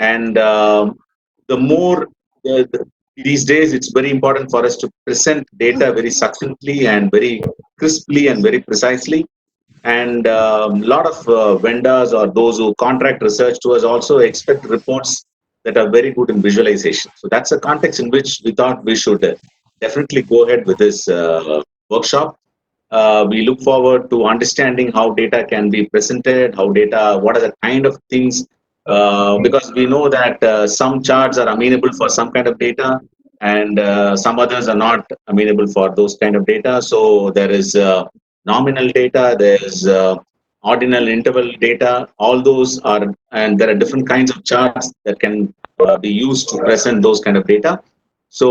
And the more these days, it's very important for us to present data very succinctly and very crisply and very precisely. And a lot of vendors or those who contract research to us also expect reports that are very good in visualization. So that's a context in which we thought we should definitely go ahead with this workshop. We look forward to understanding how data can be presented, how data, what are the kind of things, because we know that some charts are amenable for some kind of data, and some others are not amenable for those kind of data. So there is nominal data, there is ordinal interval data. All those are, and there are different kinds of charts that can be used to present those kind of data. So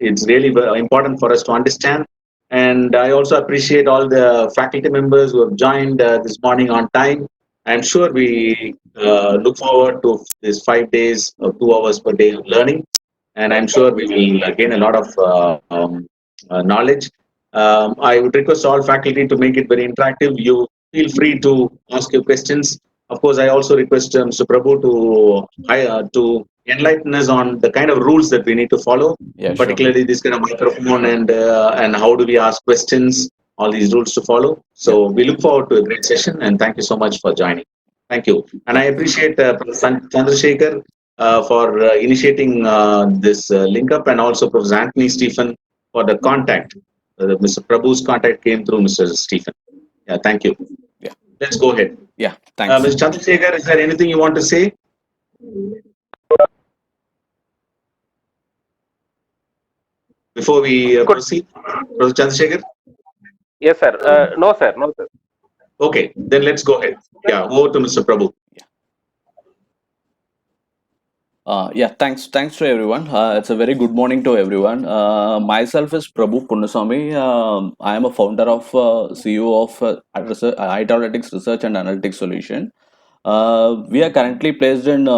it's really important for us to understand. And I also appreciate all the faculty members who have joined this morning on time. I'm sure we look forward to this 5 days or 2 hours per day of learning. And I'm sure we will gain a lot of knowledge. I would request all faculty to make it very interactive. You feel free to ask your questions. Of course, I also request Mr. Prabhu to enlighten us on the kind of rules that we need to follow, Yeah, sure. particularly this kind of microphone and how do we ask questions, all these rules to follow. So we look forward to a great session, and thank you so much for joining. Thank you. And I appreciate Professor Chandrasekhar for initiating this link up, and also Professor Anthony Stephen for the contact. Mr. Prabhu's contact came through Mr. Stephen. Yeah, thank you. Yeah. Let's go ahead. Yeah, thanks. Mr. Chandrasekhar, is there anything you want to say? Before we proceed, Professor Chandrasekhar? Yes, sir. No, sir. No, sir. Okay, then let's go ahead. Yeah, over to Mr. Prabhu. Yeah, thanks to everyone. It's a very good morning to everyone. Myself is Prabhu Punnaswamy. I am a founder of CEO of Analytics Research and Analytics Solution. We are currently placed in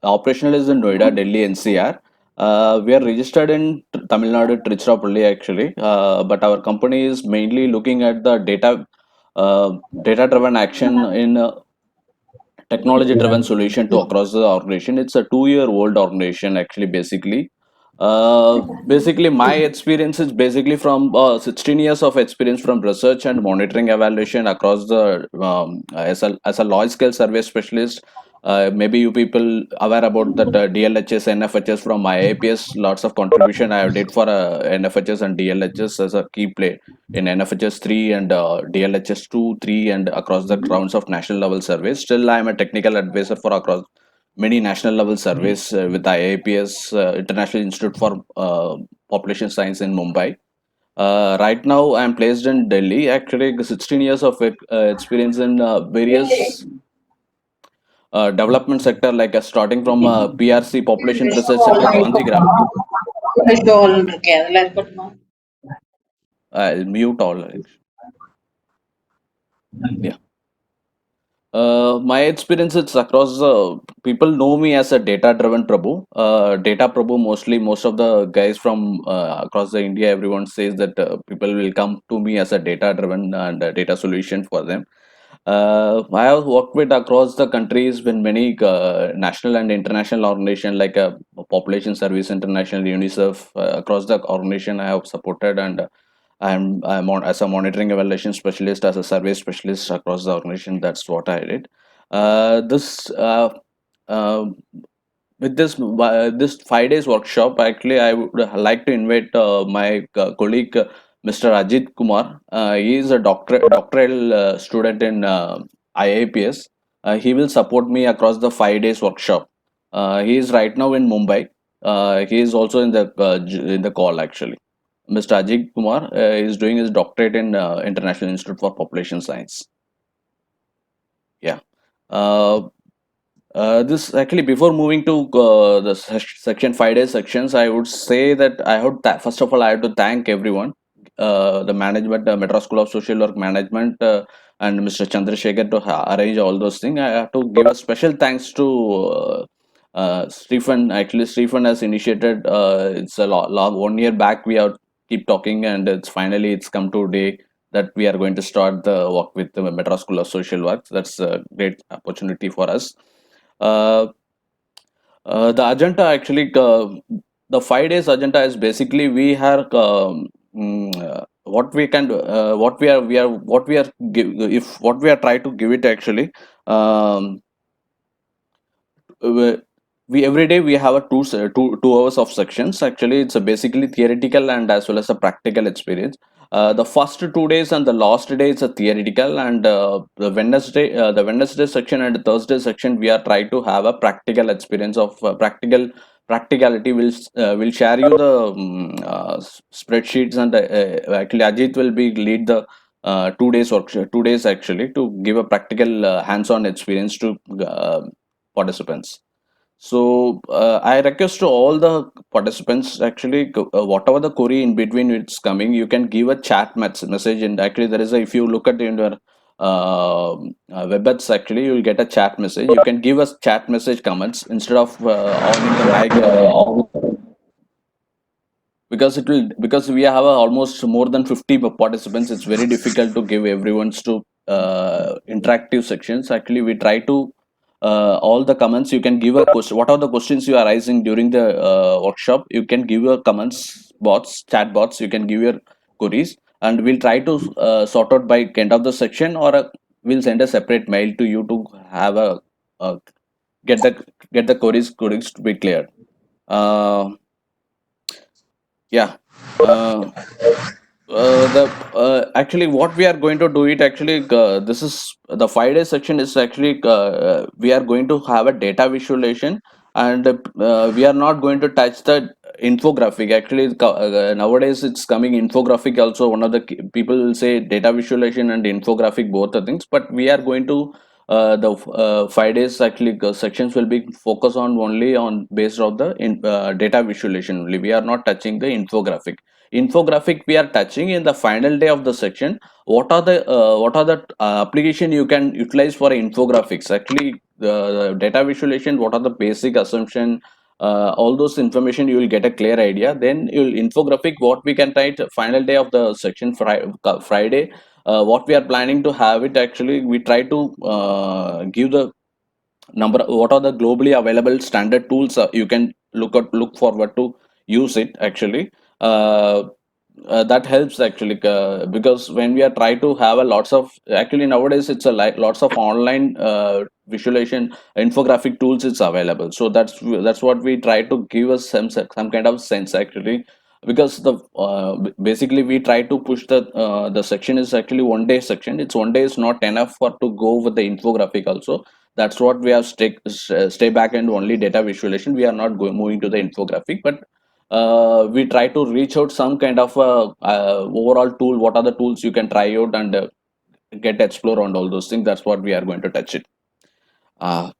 operational is in Noida, Delhi, NCR. We are registered in Tamil Nadu, Tiruchirappalli actually, but our company is mainly looking at the data-driven action in technology driven solution to across the organization. It's a 2 year old organization actually. Basically my experience is basically from 16 years of experience from research and monitoring evaluation across the as a large scale survey specialist. Maybe you people aware about that DLHS, NFHS from my IAPS. Lots of contribution I have did for NFHS and DLHS as a key play in NFHS 3 and DLHS 2, 3, and across the rounds of national level surveys. Still, I am a technical advisor for across many national level surveys with IAPS, International Institute for Population Science in Mumbai. Right now, I am placed in Delhi. Actually, 16 years of experience in various development sector, like starting from PRC, Population Research Center, Gandhigram. I'll mute all. Yeah. My experience is across people know me as a data driven Prabhu. Data Prabhu, mostly most of the guys from across the India, everyone says that people will come to me as a data driven and data solution for them. I have worked with across the countries with many national and international organizations like Population Service International, UNICEF. Across the organization, I have supported, and I'm on as a monitoring evaluation specialist, as a survey specialist across the organization. That's what I did. This uh, with this 5 days workshop, actually, I would like to invite my colleague, Mr. Ajit Kumar. He is a doctoral student in IAPS. He will support me across the 5 days workshop. He is right now in Mumbai. He is also in the call actually. Mr. Ajit Kumar is doing his doctorate in International Institute for Population Science. Yeah. This actually, before moving to the section 5 days sections, I would say that I would first of all I have to thank everyone, the management, Madras School of Social Work management, and Mr. Chandrasekhar to arrange all those things. I have to give a special thanks to Stephen. Actually, Stephen has initiated. It's a 1 year back. We have keep talking, and it's come to day that we are going to start the work with the Madras School of Social Work. That's a great opportunity for us. The agenda actually, the 5 days agenda is basically we have what we can, what we are give, if what we are trying to give it actually. Um, we every day we have a 2 hours of sections. Actually, it's a basically theoretical and as well as a practical experience. The first 2 days and the last day is a theoretical, and the Wednesday section and the Thursday section we are trying to have a practical experience of practicality. Will share you the spreadsheets, and actually Ajit will be lead the 2 days workshop, 2 days actually, to give a practical hands-on experience to participants. So I request to all the participants actually, whatever the query in between it's coming, you can give a chat message. And actually, there is a, if you look at in your webex, actually you will get a chat message. You can give us chat message comments instead of owning the mic, because it will, because we have almost more than 50 participants. It's very difficult to give everyone's to interactive sections. Actually, we try to all the comments you can give a question. What are the questions you are raising during the workshop? You can give your comments bots, chat bots. You can give your queries, and we'll try to sort out by end of the section, or we'll send a separate mail to you to have a get the queries to be cleared. Uh, yeah. Uh, the Actually, what we are going to do it actually, this is the 5 day section is actually, we are going to have a data visualization, and we are not going to touch the infographic. Actually, nowadays it's coming infographic also. One of the people will say data visualization and infographic, both the things, but we are going to the 5 days actually sections will be focused on only on based on the data visualization only. We are not touching the infographic. We are touching in the final day of the section. What are the application you can utilize for infographics? Actually, the data visualization, what are the basic assumption, all those information you will get a clear idea. Then you'll infographic, what we can write final day of the section, Friday. What we are planning to have it, actually we try to give the number, what are the globally available standard tools you can look forward to use it actually. uh, that helps actually, because when we are trying to have a lots of, actually nowadays it's a like lots of online visualization infographic tools it's available. So that's what we try to give us some kind of sense actually. Because the basically we try to push the section is actually 1 day section. It's 1 day is not enough for to go with the infographic also. That's what we have stay back and only data visualization. We are not moving to the infographic, but we try to reach out some kind of overall tool. What are the tools you can try out and get explore on all those things? That's what we are going to touch it. uh,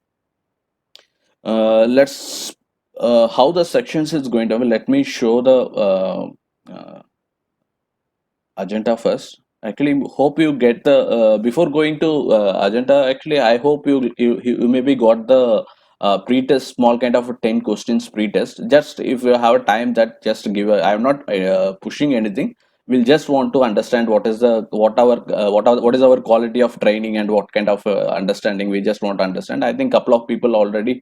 let's How the sections is going to be, let me show the uh, agenda first. Actually, hope you get the before going to agenda. Actually, I hope you maybe got the pre-test, small kind of a 10 questions pre-test. Just if you have a time, that just give a, I'm not pushing anything. We'll just want to understand what is the what is our quality of training, and what kind of understanding we just want to understand. I think couple of people already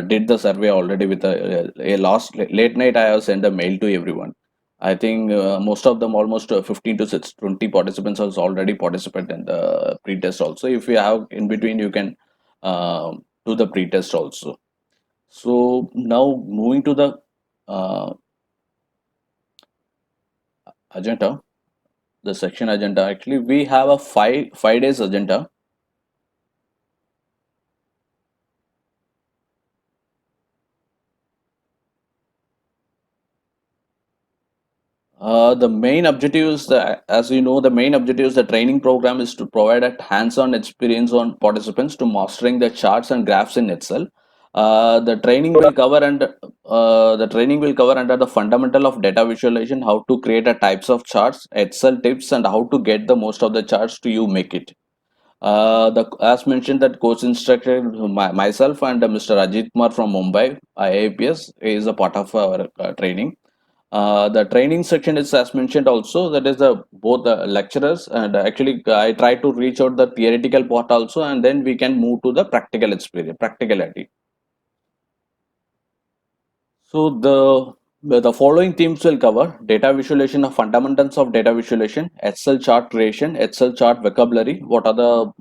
did the survey already with a last late night. I have sent a mail to everyone. I think most of them, almost 15 to 20 participants, has already participated in the pre-test also. If you have in between, you can do the pre-test also. So now moving to the uh, agenda, the section agenda. Actually, we have a five days agenda. The main objectives, as you know, the main objectives, the training program is to provide a hands-on experience on participants to mastering the charts and graphs in Excel. The training will cover under the fundamental of data visualization, how to create a types of charts, Excel tips, and how to get the most of the charts to you make it. As mentioned, that course instructor, myself and Mr. Ajit Kumar from Mumbai, IAPS, is a part of our training. The training section is as mentioned also, that is the both the lecturers, and actually I try to reach out the theoretical part also, and then we can move to the practical experience, practicality. So the following themes will cover data visualization of fundamentals of data visualization, Excel chart creation, Excel chart vocabulary, what are the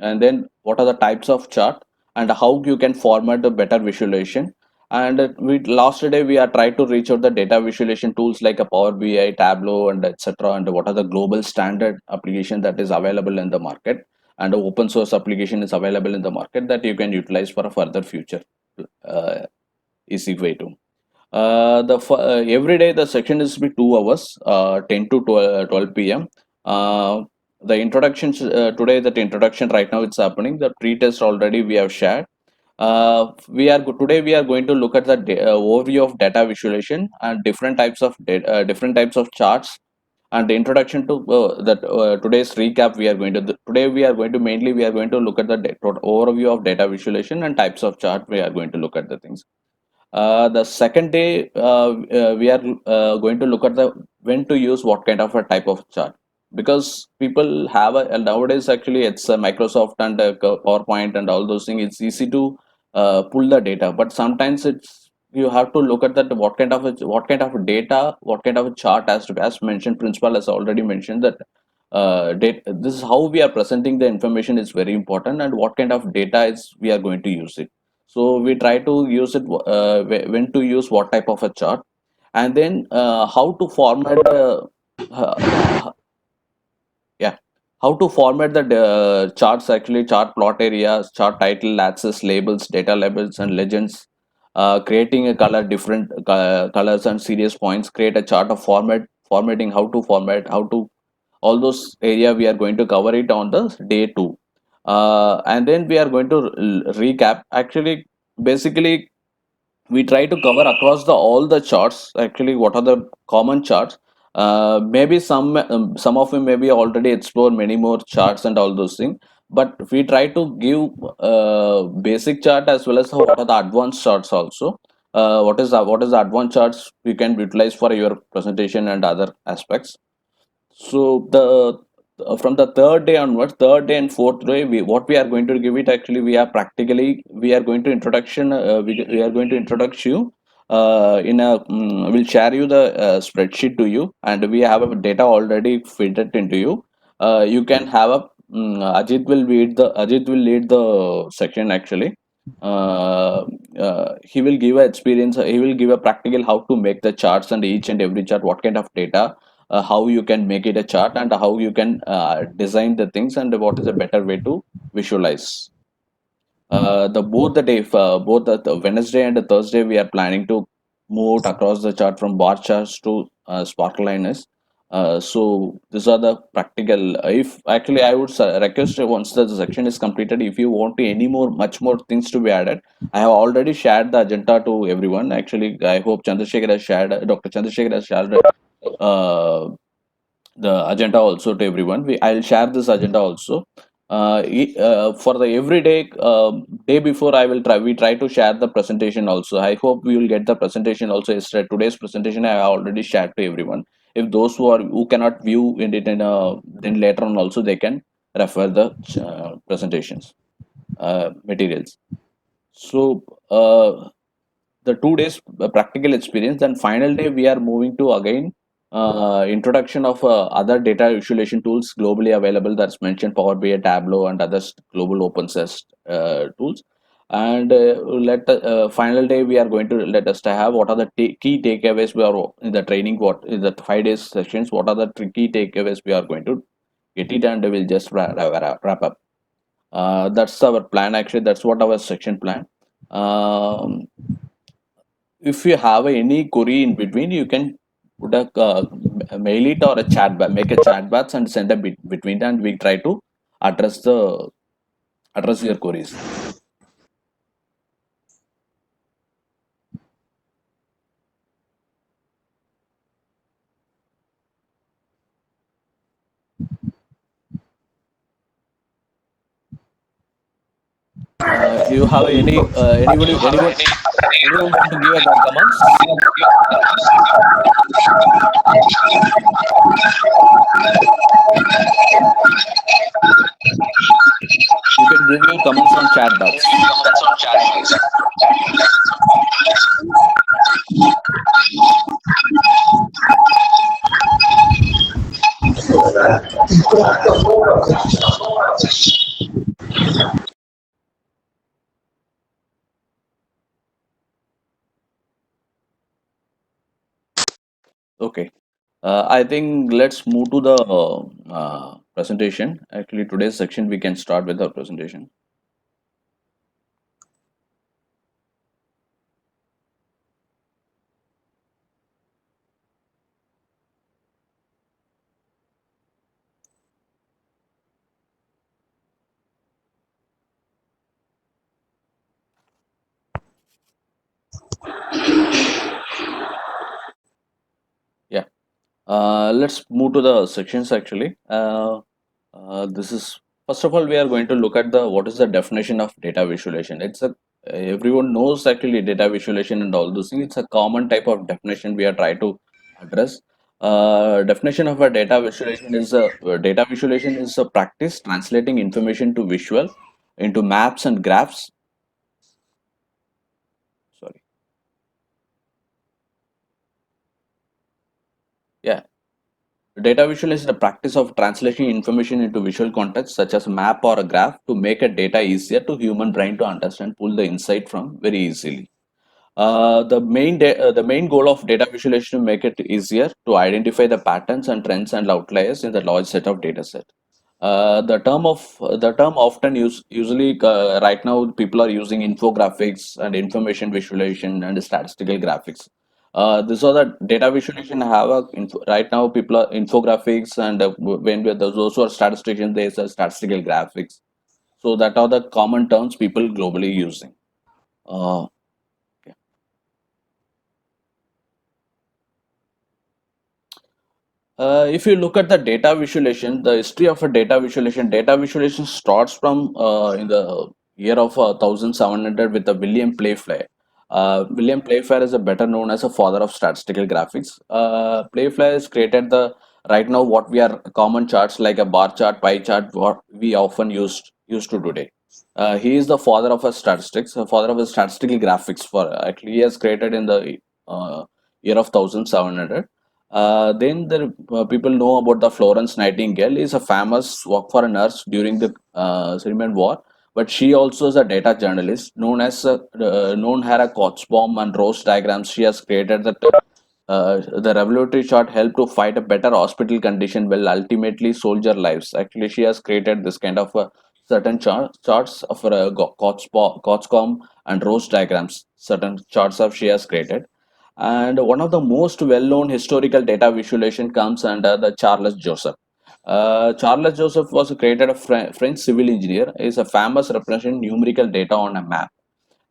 and then what are the types of chart and how you can format a better visualization. And we last day we are trying to reach out the data visualization tools like a Power BI, Tableau, and etc. And what are the global standard application that is available in the market, and open source application is available in the market that you can utilize for a further future uh, easy way to. Every day the section is be 2 hours, 10 to 12 p.m. The introduction today, that introduction right now it's happening. The pre-test already we have shared. Today we are going to look at the overview of data visualization and different types of data, different types of charts, and the introduction to that today's recap. Today we are going to mainly we are going to look at the overview of data visualization and types of chart. We are going to look at the things. The second day, we are going to look at the when to use what kind of a type of chart, because people have nowadays actually it's Microsoft and PowerPoint and all those things. It's easy to pull the data, but sometimes it's you have to look at that what kind of data, what kind of a chart, as mentioned. Principal has already mentioned that this is how we are presenting the information is very important, and what kind of data is we are going to use it. So we try to use it when to use what type of a chart, and then how to format uh, yeah, how to format the charts, actually chart plot areas, chart title, axis, labels, data labels, and legends, creating a color, different colors and serious points, create a chart of formatting, how to format, how to all those area we are going to cover it on the day 2. And then we are going to recap. Actually, basically we try to cover across the all the charts. Actually, what are the common charts? Maybe some of them maybe already explore many more charts and all those things, but we try to give basic chart as well as what are the advanced charts also. What is the advanced charts we can utilize for your presentation and other aspects. So the from the third day onwards, third day and fourth day, what we are going to give it, actually we are going to introduction. We are going to introduce you we'll share you the spreadsheet to you, and we have a data already fed it into you. You can have a Ajit will lead the section actually. He will give a experience. He will give a practical how to make the charts, and each and every chart, what kind of data, how you can make it a chart, and how you can design the things, and what is a better way to visualize. The both the day both the Wednesday and the Thursday we are planning to move across the chart from bar charts to sparkle liners. So these are the practical. If actually I would request, once the section is completed, if you want any more much more things to be added, I have already shared the agenda to everyone. Actually, I hope Chandrasekhar has shared, Dr. Chandrasekhar has shared uh, the agenda also to everyone. I'll share this agenda also. For the everyday day before, we try to share the presentation also. I hope we will get the presentation also. Yesterday, today's presentation I already shared to everyone. If those who cannot view in it then later on also they can refer the presentations materials. So the 2 days practical experience, and final day we are moving to again introduction of other data visualization tools globally available, that's mentioned Power BI, Tableau, and other global open source tools. And let the final day we are going to let us to have what are the key takeaways we are in the training, what is the 5 days sessions, what are the key takeaways we are going to get it, and we'll just wrap up. That's our plan, actually. That's what our section plan. um, if you have any query in between, you can put a mail it or a make a chat box and send a bit between, and we try to address the address your queries. You have anyone want to give a comments? You can give your comments on chat box. Okay. I think let's move to the presentation. Actually, today's section we can start with the presentation. Yeah. Let's move to the sections actually. This is first of all we are going to look at the what is the definition of data visualization. It's a everyone knows actually data visualization and all those things. It's a common type of definition we are trying to address. Definition of a data visualization is a practice translating information to visual into maps and graphs. Sorry. Yeah. Data visualization is the practice of translating information into visual context, such as a map or a graph, to make a data easier to human brain to understand, pull the insight from very easily. The main goal of data visualization to make it easier to identify the patterns and trends and outliers in the large set of data set. The term often usually right now people are using infographics and information visualization and statistical graphics. This are the data visualization have right now people are infographics and those who are statisticians they say statistical graphics. So that are the common terms people globally using. Uh, if you look at the data visualization, the history of a data visualization starts from in the year of 1700 with the William Playfair. William Playfair is a better known as a father of statistical graphics. Playfair has created the right now what we are common charts like a bar chart, pie chart, what we often used to today. He is the father of a statistics, a father of a statistical graphics. For actually, he has created in the year of 1700. Then the people know about the Florence Nightingale is a famous work for a nurse during the Crimean War, but she also is a data journalist known her a Kotzbaum and Rose diagrams. She has created that the revolutionary chart helped to fight a better hospital condition will ultimately soldier lives. Actually, she has created this kind of certain charts of Kotzbaum and Rose diagrams. Certain charts of she has created and one of the most well-known historical data visualization comes under the Charles Joseph. Charles Joseph was created a French civil engineer. He is a famous representing numerical data on a map.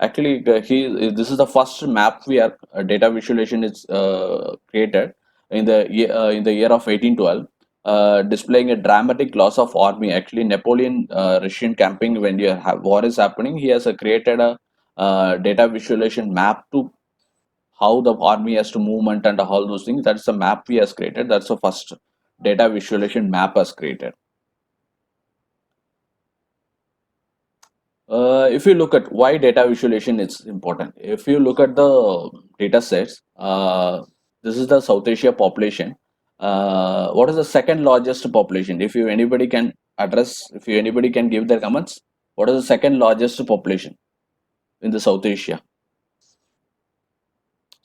Actually, this is the first map we are data visualization is created in the year of 1812, displaying a dramatic loss of army. Actually, Napoleon Russian camping when you have war is happening, he has created a data visualization map to how the army has to movement and all those things. That's the map we has created. That's the first data visualization map has created. If you look at why data visualization is important, if you look at the data sets, this is the South Asia population. What is the second largest population? If you anybody can address, if you anybody can give their comments, what is the second largest population in the South Asia?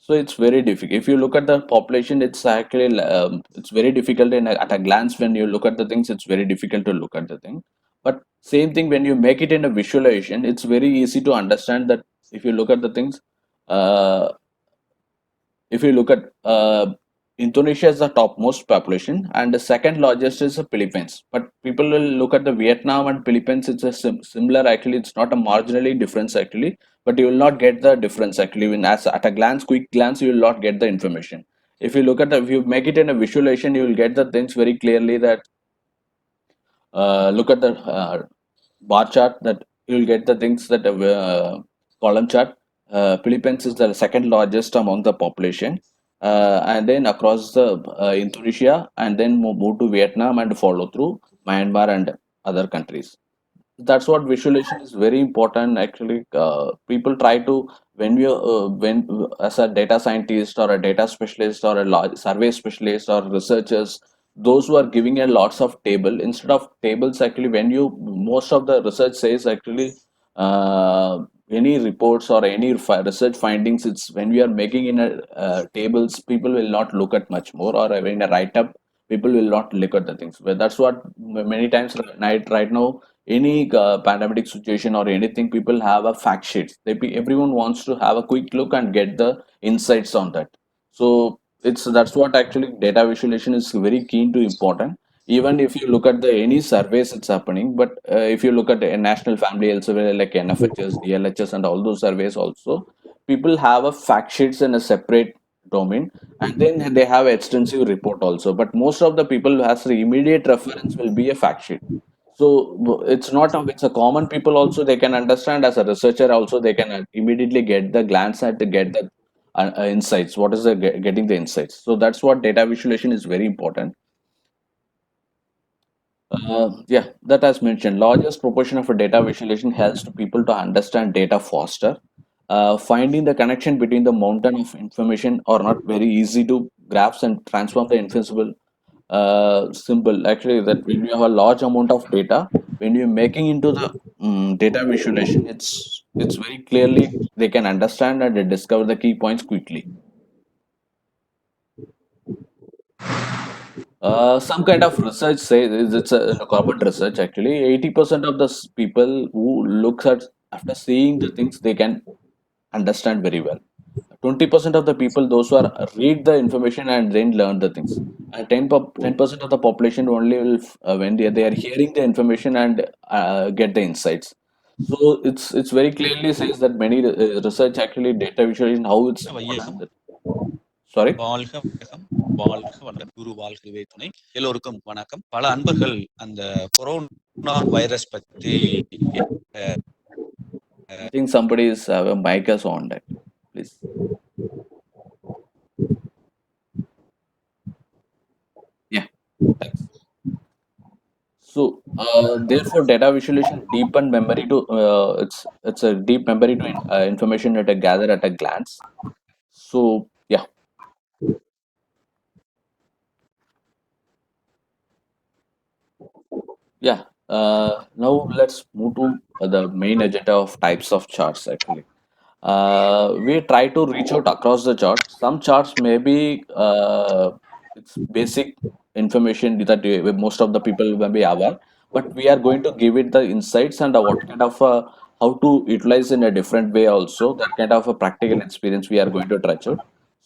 So it's very difficult. If you look at the population, it's actually it's very difficult at a glance when you look at the things. It's very difficult to look at the thing. But same thing when you make it in a visualization, it's very easy to understand that if you look at the things. Uh, if you look at Indonesia is the topmost population, and the second largest is the Philippines. But people will look at the Vietnam and Philippines. It's a similar. Actually, it's not a marginally difference actually, but you will not get the difference actually. When as at a glance, quick glance, you will not get the information. If you look at the, if you make it in a visualization, you will get the things very clearly. That look at the bar chart that you'll get the things that column chart. Philippines is the second largest among the population, and then across the Indonesia, and then move to Vietnam and follow through Myanmar and other countries. That's what visualization is very important. Actually, people try to when as a data scientist or a data specialist or a large survey specialist or researchers those who are giving a lots of table instead of tables. Actually, when you most of the research says actually, any reports or any research findings, it's when we are making in a tables, people will not look at much more, or in a write up, people will not look at the things. But that's what many times right now, any pandemic situation or anything, people have a fact sheets. Everyone wants to have a quick look and get the insights on that. So it's that's what actually data visualization is very keen to important. Even if you look at the any surveys, it's happening. But if you look at a national family elsewhere like NFHS, DLHS, and all those surveys also, people have a fact sheets in a separate domain, and then they have extensive report also. But most of the people who has the immediate reference will be a fact sheet. So it's not it's a common people also they can understand. As a researcher also, they can immediately get the glance at to get the insights. What is the getting the insights? So that's what data visualization is very important. Yeah, that as mentioned, largest proportion of a data visualization helps to people to understand data faster. Finding the connection between the mountain of information are not very easy to grasp and transform the invisible simple. Actually, that when you have a large amount of data, when you're making into the data visualization, it's very clearly they can understand and they discover the key points quickly. Some kind of research says it's a common research actually. 80% of the people who looks at after seeing the things they can understand very well. 20% of the people, those who are read the information and then learn the things. And 10% of the population only will when they are hearing the information and get the insights. So it's very clearly says that many research actually data visualization how it's வையகம் important. Sorry. வாழ்க வையகம் வாழ்க வளம் குரு வாழ்கவே துணை எல்லோருக்கும் வணக்கம். பல அன்பர்கள் அந்த கொரோனா வைரஸ் பற்றி I think somebody is have a mic is on that. Please. Yeah. Thanks. So, therefore, data visualization deepen memory to it's a deep memory to information that I gather at a glance. So, yeah, yeah. Now let's move to the main agenda of types of charts. Actually, we try to reach out across the chart. Some charts may be it's basic information that most of the people may be aware, but we are going to give it the insights and what kind of how to utilize in a different way also. That kind of a practical experience we are going to try out.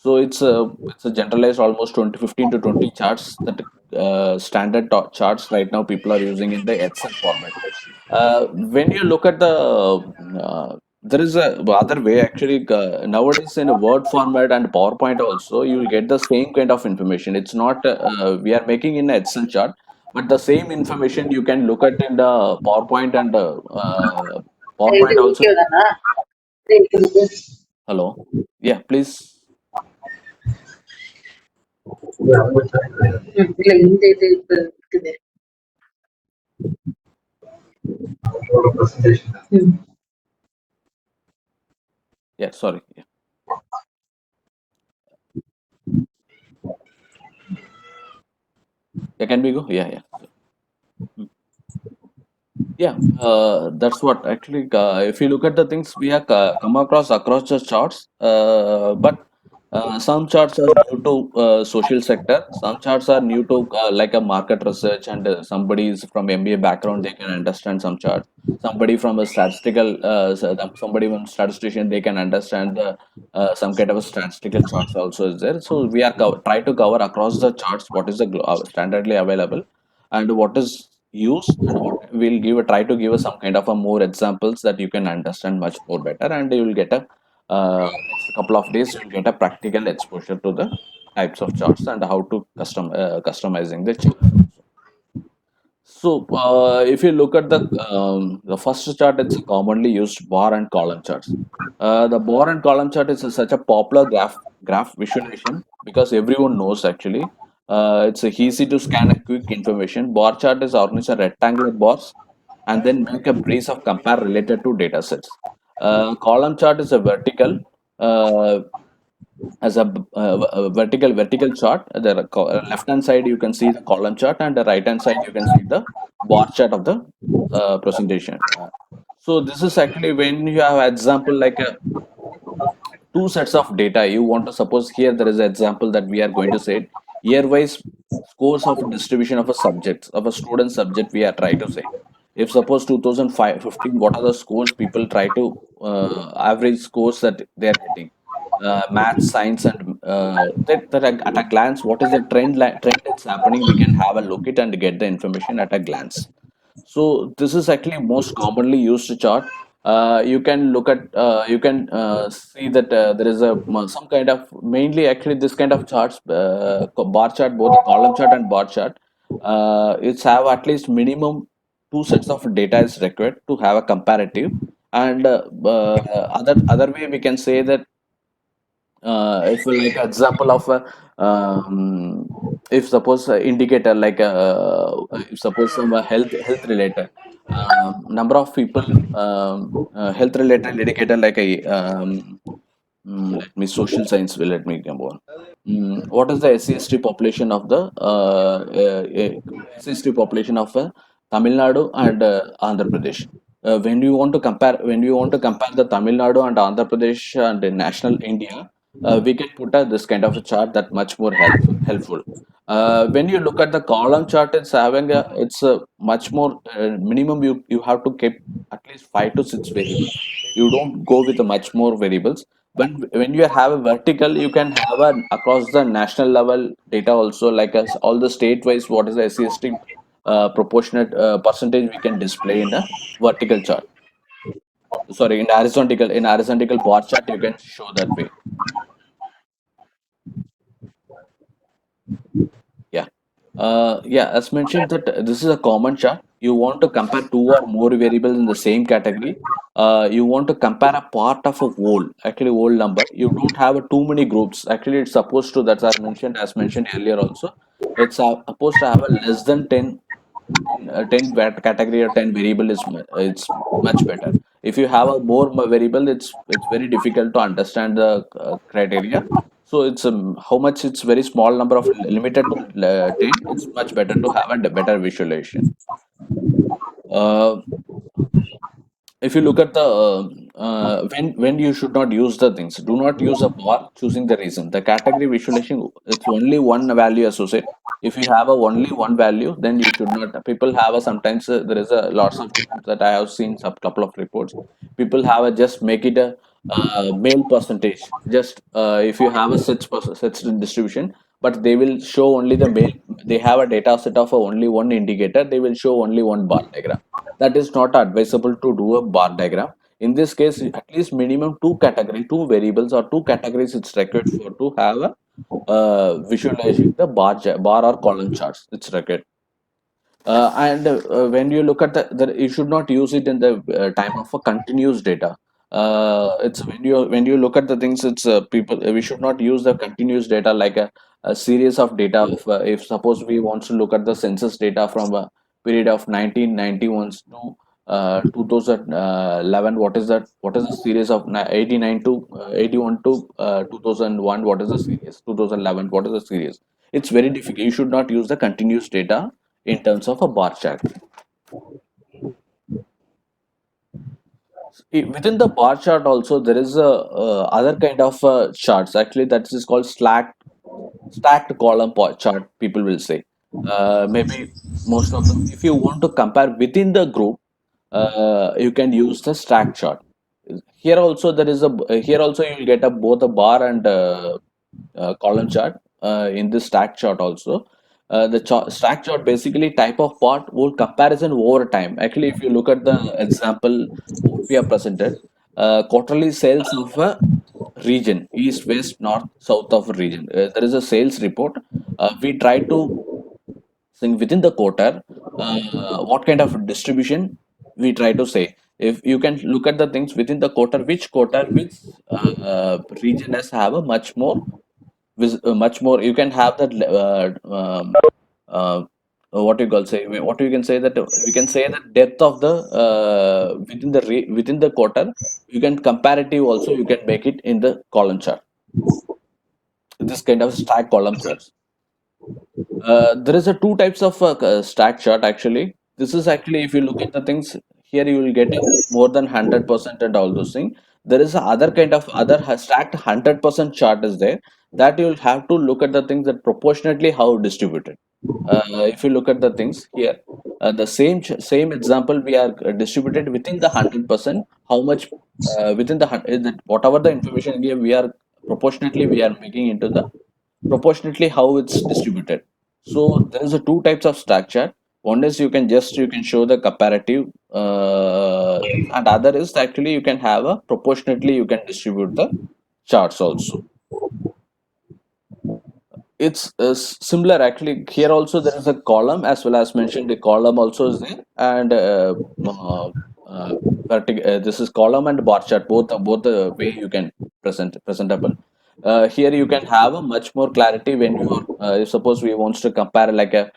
So it's a generalized almost 20 15 to 20 charts that standard charts right now people are using in the Excel format. When you look at the there is a other way actually nowadays in a Word format and PowerPoint also you will get the same kind of information. It's not we are making in an Excel chart, but the same information you can look at in the PowerPoint and இது PowerPoint also. Video தானா? இது Hello, yeah, please. இல்ல இந்த இது இப்ப இருக்குது. ம். Yeah, sorry. Yeah, yeah, can we go? Yeah, yeah. Mm. Yeah, that's what actually. If you look at the things we have come across the charts, but some charts are new to social sector. Some charts are new to like a market research, and somebody is from MBA background, they can understand some charts. Somebody from a statistical, somebody from statistician, they can understand the some kind of a statistical charts also is there. So we are try to cover across the charts what is the standardly available and what is used and what we'll give a try to give us some kind of a more examples that you can understand much more better, and you will get a next couple of days you'll get a practical exposure to the types of charts and how to customizing the chart also. So, if you look at the first chart, it's a commonly used bar and column charts. The bar and column chart is such a popular graph visualization because everyone knows actually. It's easy to scan a quick information. Bar chart is organized in rectangular bars and then make a breeze of compare related to data sets. Column chart is a vertical. Uh, as a vertical chart. The left hand side you can see the column chart, and the right hand side you can see the bar chart of the presentation. So this is actually when you have example like two sets of data. You want to suppose here there is an example that we are going to say year wise scores of distribution of a subject of a student subject we are trying to say. If suppose 2015, what are the scores people try to average scores that they are getting, math, science, and that at a glance, what is the trend that's happening? We can have a look at and get the information at a glance. So this is actually most commonly used chart. You can look at, you can see that there is a some kind of, mainly actually this kind of charts, bar chart, both column chart and bar chart. It's have at least minimum two sets of data is required to have a comparative. And other way we can say that if like example of a if suppose indicator like if suppose some health related number of people, health related indicator like a let me social science will let me come on. What is the SCST population of the SCST population of Tamil Nadu and Andhra Pradesh? When you want to compare the Tamil Nadu and Andhra Pradesh and the national India, we can put this kind of a chart that much more helpful. When you look at the column chart, it's having a, it's a much more minimum. You have to keep at least 5 to 6 variables. You don't go with a much more variables. When you have a vertical, you can have a across the national level data also, like as all the state wise what is the SCST proportionate percentage we can display in a vertical chart. Sorry, in horizontal bar chart you can show that way. Yeah. Yeah, as mentioned that this is a common chart. You want to compare two or more variables in the same category. You want to compare a part of a whole, actually whole number. You don't have too many groups. Actually, it's supposed to, that's as mentioned earlier also. It's supposed to have a less than 10 category or 10 variable is it's much better. If you have a more variable, it's very difficult to understand the criteria. So it's how much, it's very small number of limited to 10. It's much better to have a better visualization. uh, if you look at the when you should not use the things, do not use a bar choosing the reason. The category visualization, it's only one value associate. If you have a only one value, then you should not. People have a sometimes there is a lots of reports that I have seen, some couple of reports. People have a just make it a male percentage. Just if you have a such distribution, but they will show only the male. They have a data set of only one indicator. They will show only one bar diagram. That is not advisable to do a bar diagram. In this case, at least minimum two variables or two categories it's required for to have a visualizing the bar or column charts. It's required. And when you look at you should not use it in the time of a continuous data. It's when you look at the things, it's people, we should not use the continuous data like a series of data. If suppose we want to look at the census data from a period of 1991 to 2011, what is the series of 89 to 81 to 2001, what is the series 2011, what is the series? It's very difficult. You should not use the continuous data in terms of a bar chart. Within the bar chart also there is a other kind of charts actually, that is called stacked column chart, people will say. Maybe most of them, if you want to compare within the group, you can use the stack chart. Here also there is a here also you will get a both a bar and column chart in the stack chart also. The stack chart basically type of part will comparison over time. Actually, if you look at the example what we have presented, quarterly sales of a region, east, west, north, south of a region. There is a sales report. We try to think within the quarter what kind of distribution we try to say. If you can look at the things within the quarter, which region has have a much more much more, you can have that uh, what you call say, what you can say that we can say that depth of the within the quarter, you can comparative also, you can make it in the column chart. this kind of stack column charts. There is a two types of stack chart actually. This is actually, if you look at the things here, you will get more than 100% and all those things. There is a other kind of other stacked 100% chart is there, that you will have to look at the things that proportionately how distributed. If you look at the things here, the same example, we are distributed within the 100%. How much within the whatever the information here we are proportionately we are making into the proportionately how it's distributed. So there is a two types of structure. One is you can show the comparative things, and other is actually you can have a proportionately you can distribute the charts also. It's similar actually. Here also there is a column, as well as mentioned, the column also is there, and uh, uh, this is column and bar chart, both the way you can presentable. Here you can have a much more clarity when you if suppose we wants to compare like a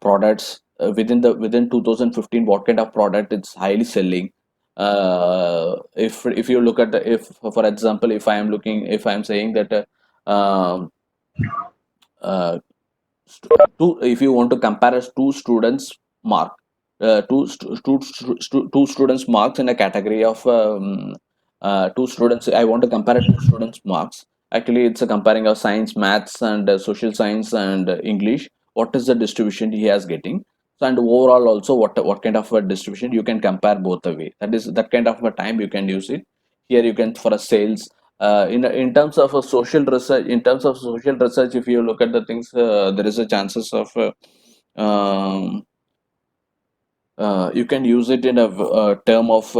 products within 2015, what kind of product it's highly selling. If you look at the, if for example, if I am saying that um, uh, two, if you want to compare as two students mark, two students marks in a category of two students, I want to compare two students marks. Actually, it's a comparing of science, maths, and social science and English. What is the distribution he has getting? So, and overall also, what kind of a distribution you can compare both the way. That is that kind of a time you can use it. Here you can for a sales, in terms of a social research, if you look at the things, there is a chances of you can use it in a term of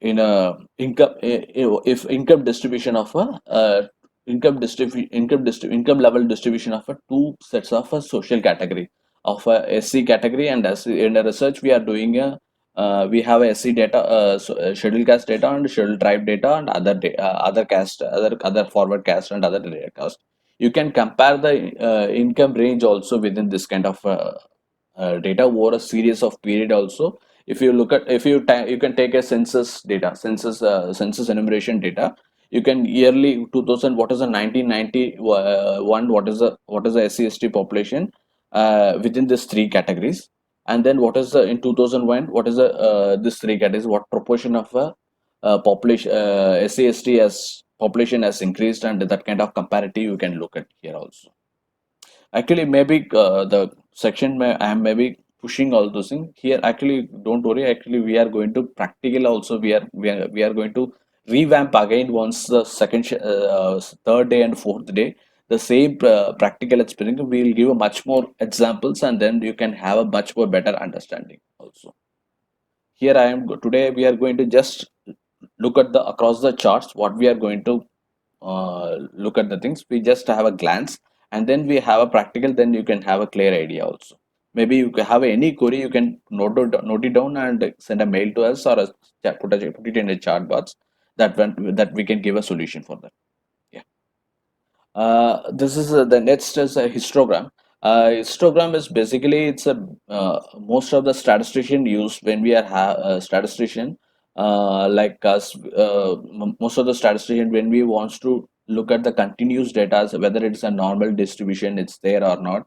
in a income, if income distribution of a income level distribution of a two sets of a social category of a SC category, and as in a research we are doing a we have a SC data, scheduled caste data and scheduled tribe data and other caste, other forward caste and other data caste. You can compare the income range also within this kind of data over a series of period also. If you look at, you can take a census data, census enumeration data. You can yearly 2000, what is the 1991, what is the SC/ST population within these three categories, and then what is the in 2001, what is the this three categories, what proportion of population SC/ST as population has increased, and that kind of comparative you can look at here also. Actually, maybe the section I am maybe pushing all those things here. Actually, don't worry. Actually, we are going to practical also. We are going to revamp again once the third day and fourth day. The same practical experience. We will give a much more examples, and then you can have a much more better understanding also. Here I am today. We are going to just look at the across the charts. What we are going to look at the things, we just have a glance, and then we have a practical, then you can have a clear idea also. Maybe you can have any query, you can note it down and send a mail to us, or put it in a chat box, that we can give a solution for that. Yeah. This is the next is a histogram. Histogram is basically, it's a most of the statistician use when we are statistician, like us, most of the statistician, when we wants to look at the continuous data, so whether it's a normal distribution, it's there or not.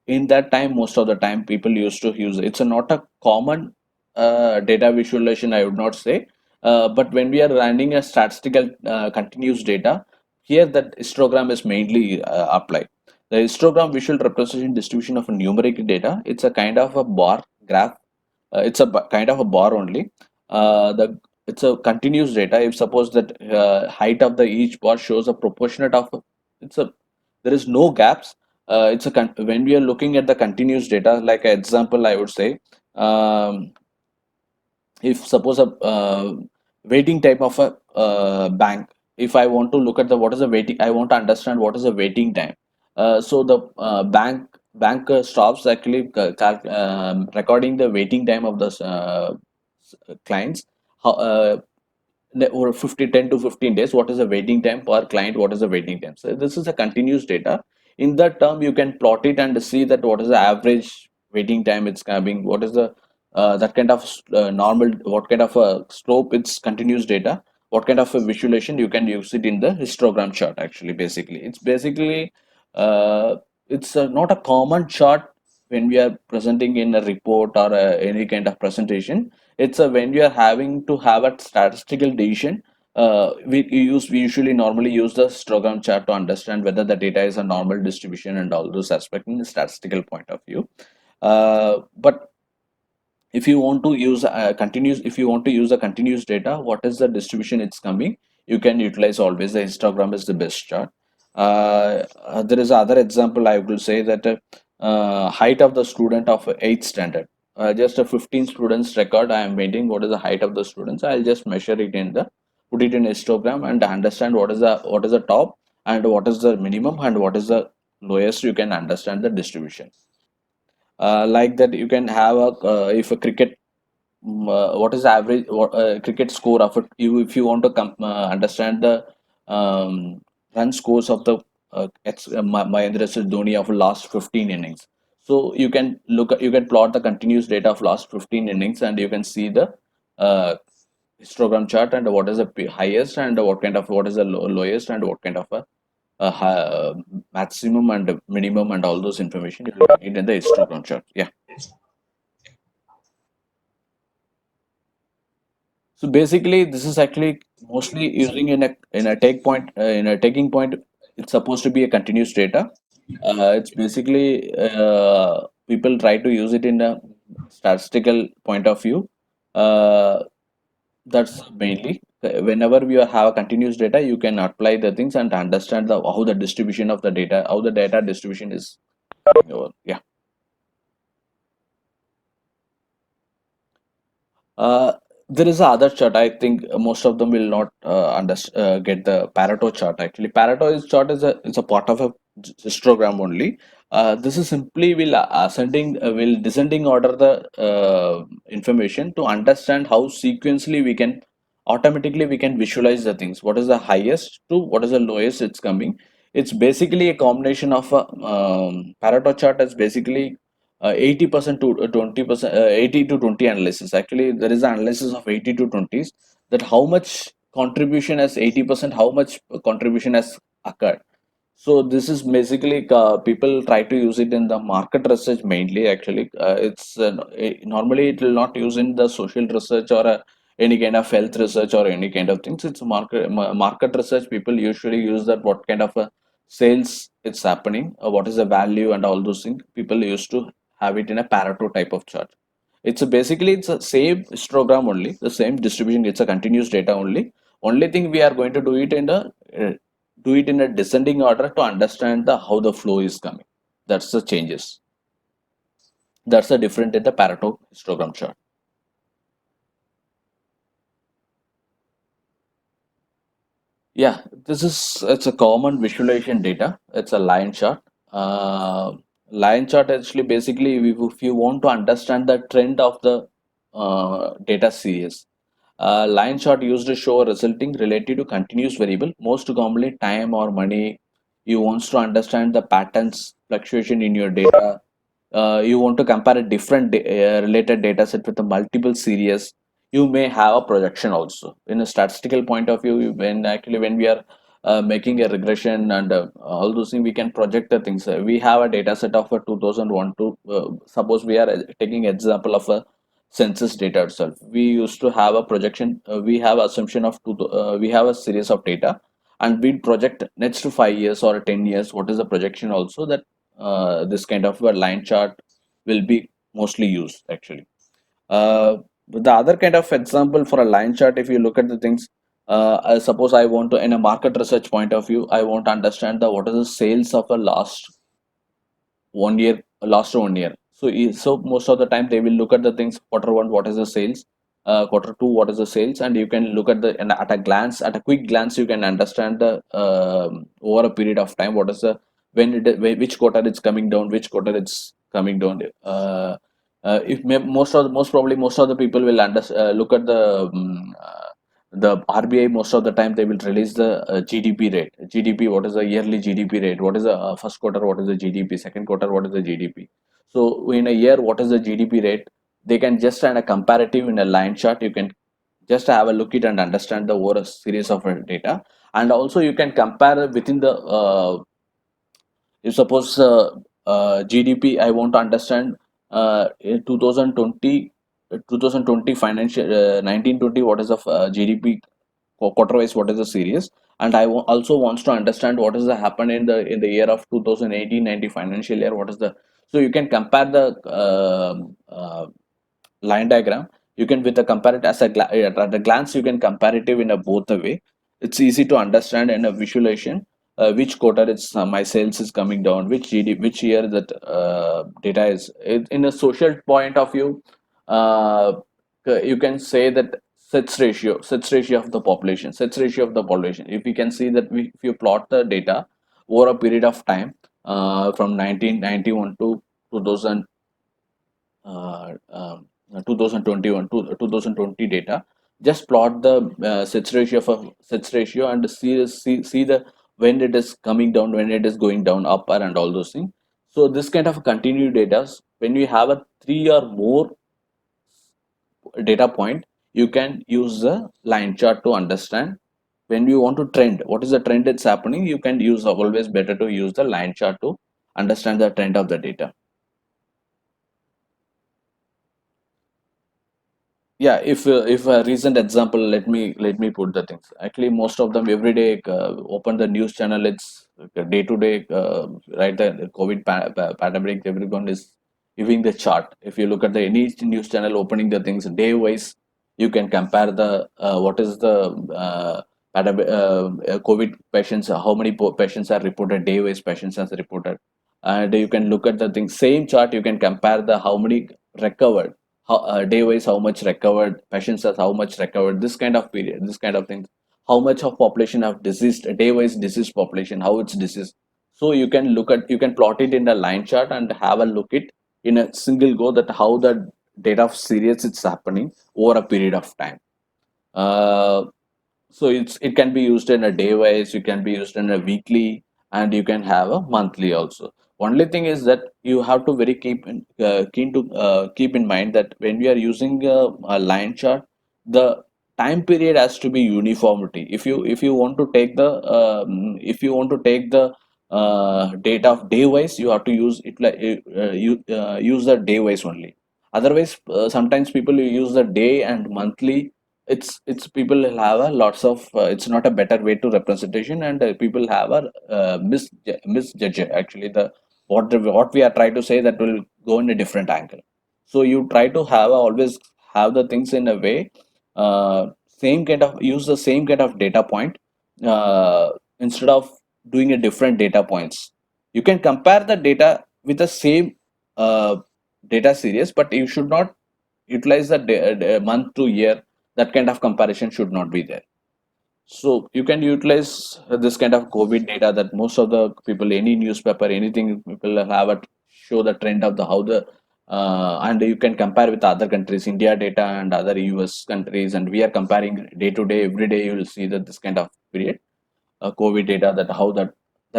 In that time, most of the time people used to use, it's a not a common data visualization, I would not say, but when we are running a statistical continuous data, here that histogram is mainly applied. The histogram visual representation distribution of a numeric data, it's a kind of a bar graph, it's a kind of a bar only. The It's a continuous data. If suppose that height of the each bar shows a proportionate of, it's a, there is no gaps. When we are looking at the continuous data, like an example, I would say, um, if suppose a waiting time of a bank, if I want to look at the what is the waiting, I want to understand what is the waiting time. So the bank stops actually recording the waiting time of the clients. How, over 10 to 15 days, what is the waiting time per client, what is the waiting time. So this is a continuous data. In that term, you can plot it and see that what is the average waiting time it's coming, what is the that kind of normal, what kind of a slope, it's continuous data. what kind of a visualization you can use it in the histogram chart. Actually, basically uh, it's not a common chart when we are presenting in a report or any kind of presentation. It's a when we are having to have a statistical decision. We usually normally use the histogram chart to understand whether the data is a normal distribution and all those aspects in the statistical point of view. But if you want to use continuous if you want to use a continuous data, what is the distribution it's coming, you can utilize always the histogram is the best chart. There is other example I will say that height of the student of 8th standard, just a 15 students record I am maintaining. What is the height of the students? I'll just measure it in the put it in histogram and understand what is the top and what is the minimum and what is the lowest. You can understand the distribution. Like that you can have a if a cricket what is the average cricket score of it, if you want to understand the um, run scores of the Mahendra Singh Dhoni of last 15 innings. So you can plot the continuous data of last 15 innings and you can see the uh, histogram chart and what is the highest and what is the lowest and what kind of a maximum and minimum and all those information you will get in the histogram chart. Yeah. So basically, this is actually mostly using in a take point in a taking point. It's supposed to be a continuous data. It's basically people try to use it in a statistical point of view. Uh, that's mainly whenever you have a continuous data, you can apply the things and understand how the distribution of the data, how the data distribution is going over. Yeah. Uh, there is a other chart. I think most of them will not get the Pareto chart. Actually, Pareto is chart is a part of a histogram only. This is simply will descending order the information to understand how sequentially we can visualize the things. What is the highest to what is the lowest it's coming. It's basically a combination of a Pareto chart is basically 80% to 20%, 80 to 20 analysis. Actually, there is an analysis of 80 to 20s, that how much contribution has 80%, how much contribution has occurred. So this is basically people try to use it in the market research mainly. Actually, normally it will not use in the social research or any kind of health research or any kind of things. It's market research. People usually use that what kind of a sales it's happening, what is the value and all those things. People used to have it in a Pareto type of chart. It's a same histogram only, the same distribution. It's a continuous data only. Only thing we are going to do it in a descending order to understand how the flow is coming. That's the changes. That's the different in the Pareto histogram chart. Yeah, it's a common visualization data. It's a line chart. Line chart actually basically if you want to understand the trend of the data series. Line chart used to show a resulting related to continuous variable, most commonly time or money. You want to understand the patterns fluctuation in your data. You want to compare a different related data set with a multiple series. You may have a projection also in a statistical point of view. When we are making a regression and all those things, we can project the things. We have a data set of 2001 to suppose we are taking example of a census data itself. We used to have a projection. We have assumption of we have a series of data and we project next to 5 years or 10 years. What is the projection also that this kind of a line chart will be mostly used actually. The other kind of example for a line chart, if you look at the things, I suppose I want to, in a market research point of view, I want to understand the what is the sales of a last 1 year. So most of the time they will look at the things quarter one, what is the sales, quarter two, what is the sales, and you can look at and at a quick glance, you can understand the over a period of time what is the which quarter it's coming down, which quarter it's coming down. Most probably most of the people will look at the RBI. Most of the time they will release the GDP rate. GDP, what is the yearly GDP rate? What is the first quarter? What is the GDP? Second quarter, what is the GDP? So in a year, what is the GDP rate? They can just run a comparative in a line chart. You can just have a look at and understand the over series of data. And also you can compare within the if suppose GDP, I want to understand in 2020, 2020 financial 1920, what is the GDP quarter wise, what is the series, and also wants to understand what is the happen in the year of 2018-90 financial year, what is the, so you can compare the line diagram. You can with a compare it as a at a glance, you can comparative in a both the way. It's easy to understand in a visualization which quarter it's my sales is coming down, which GDP, which year that data is in a social point of view. uh, you can say that sets ratio of the population, sets ratio of the population, if you can see that if you plot the data over a period of time from 1991 to 2000 uh, um, 2021 to 2020 data, just plot the sets ratio and see the when it is coming down, when it is going down, upper, and all those things. So this kind of continued data, when you have a three or more data point, you can use the line chart to understand. When you want to trend, what is the trend that's happening, you can use, always better to use the line chart to understand the trend of the data. Yeah, if a recent example, let me put the things. Actually, most of them every day open the news channel, it's day to day, right, the COVID pandemic, everyone is giving the chart. If you look at the any news channel opening the things day wise, you can compare the what is the COVID patients, how many patients are reported, day wise patients are reported, and you can look at the thing, same chart, you can compare the how many recovered, how day wise, how much recovered patients are, how much recovered, this kind of period, this kind of things, how much of population have diseased, day wise diseased population, how it's diseased. So you can look at, you can plot it in a line chart and have a look it in a single go, that how the data of serious it's happening over a period of time. uh, so it can be used in a day wise, you can be used in a weekly, and you can have a monthly also. Only thing is that you have to very keen to keep in mind that when we are using a line chart, the time period has to be uniformity. If you want to take the if you want to take the data of day wise, you have to use it like use the day wise only. Otherwise sometimes people use the day and monthly. It's people will have a lots of it's not a better way to representation, and people have a misjudge actually the what we are trying to say, that will go in a different angle. So you try to have always have the things in a way, same kind of use the same kind of data point, instead of doing a different data points. You can compare the data with the same uh, data series, but you should not utilize the month to year. That kind of comparison should not be there. So you can utilize this kind of COVID data, that most of the people, any newspaper, anything, people have it, show the trend of the how the and you can compare with other countries, India data and other US countries, and we are comparing day to day, every day. You will see that this kind of period, COVID data, that how that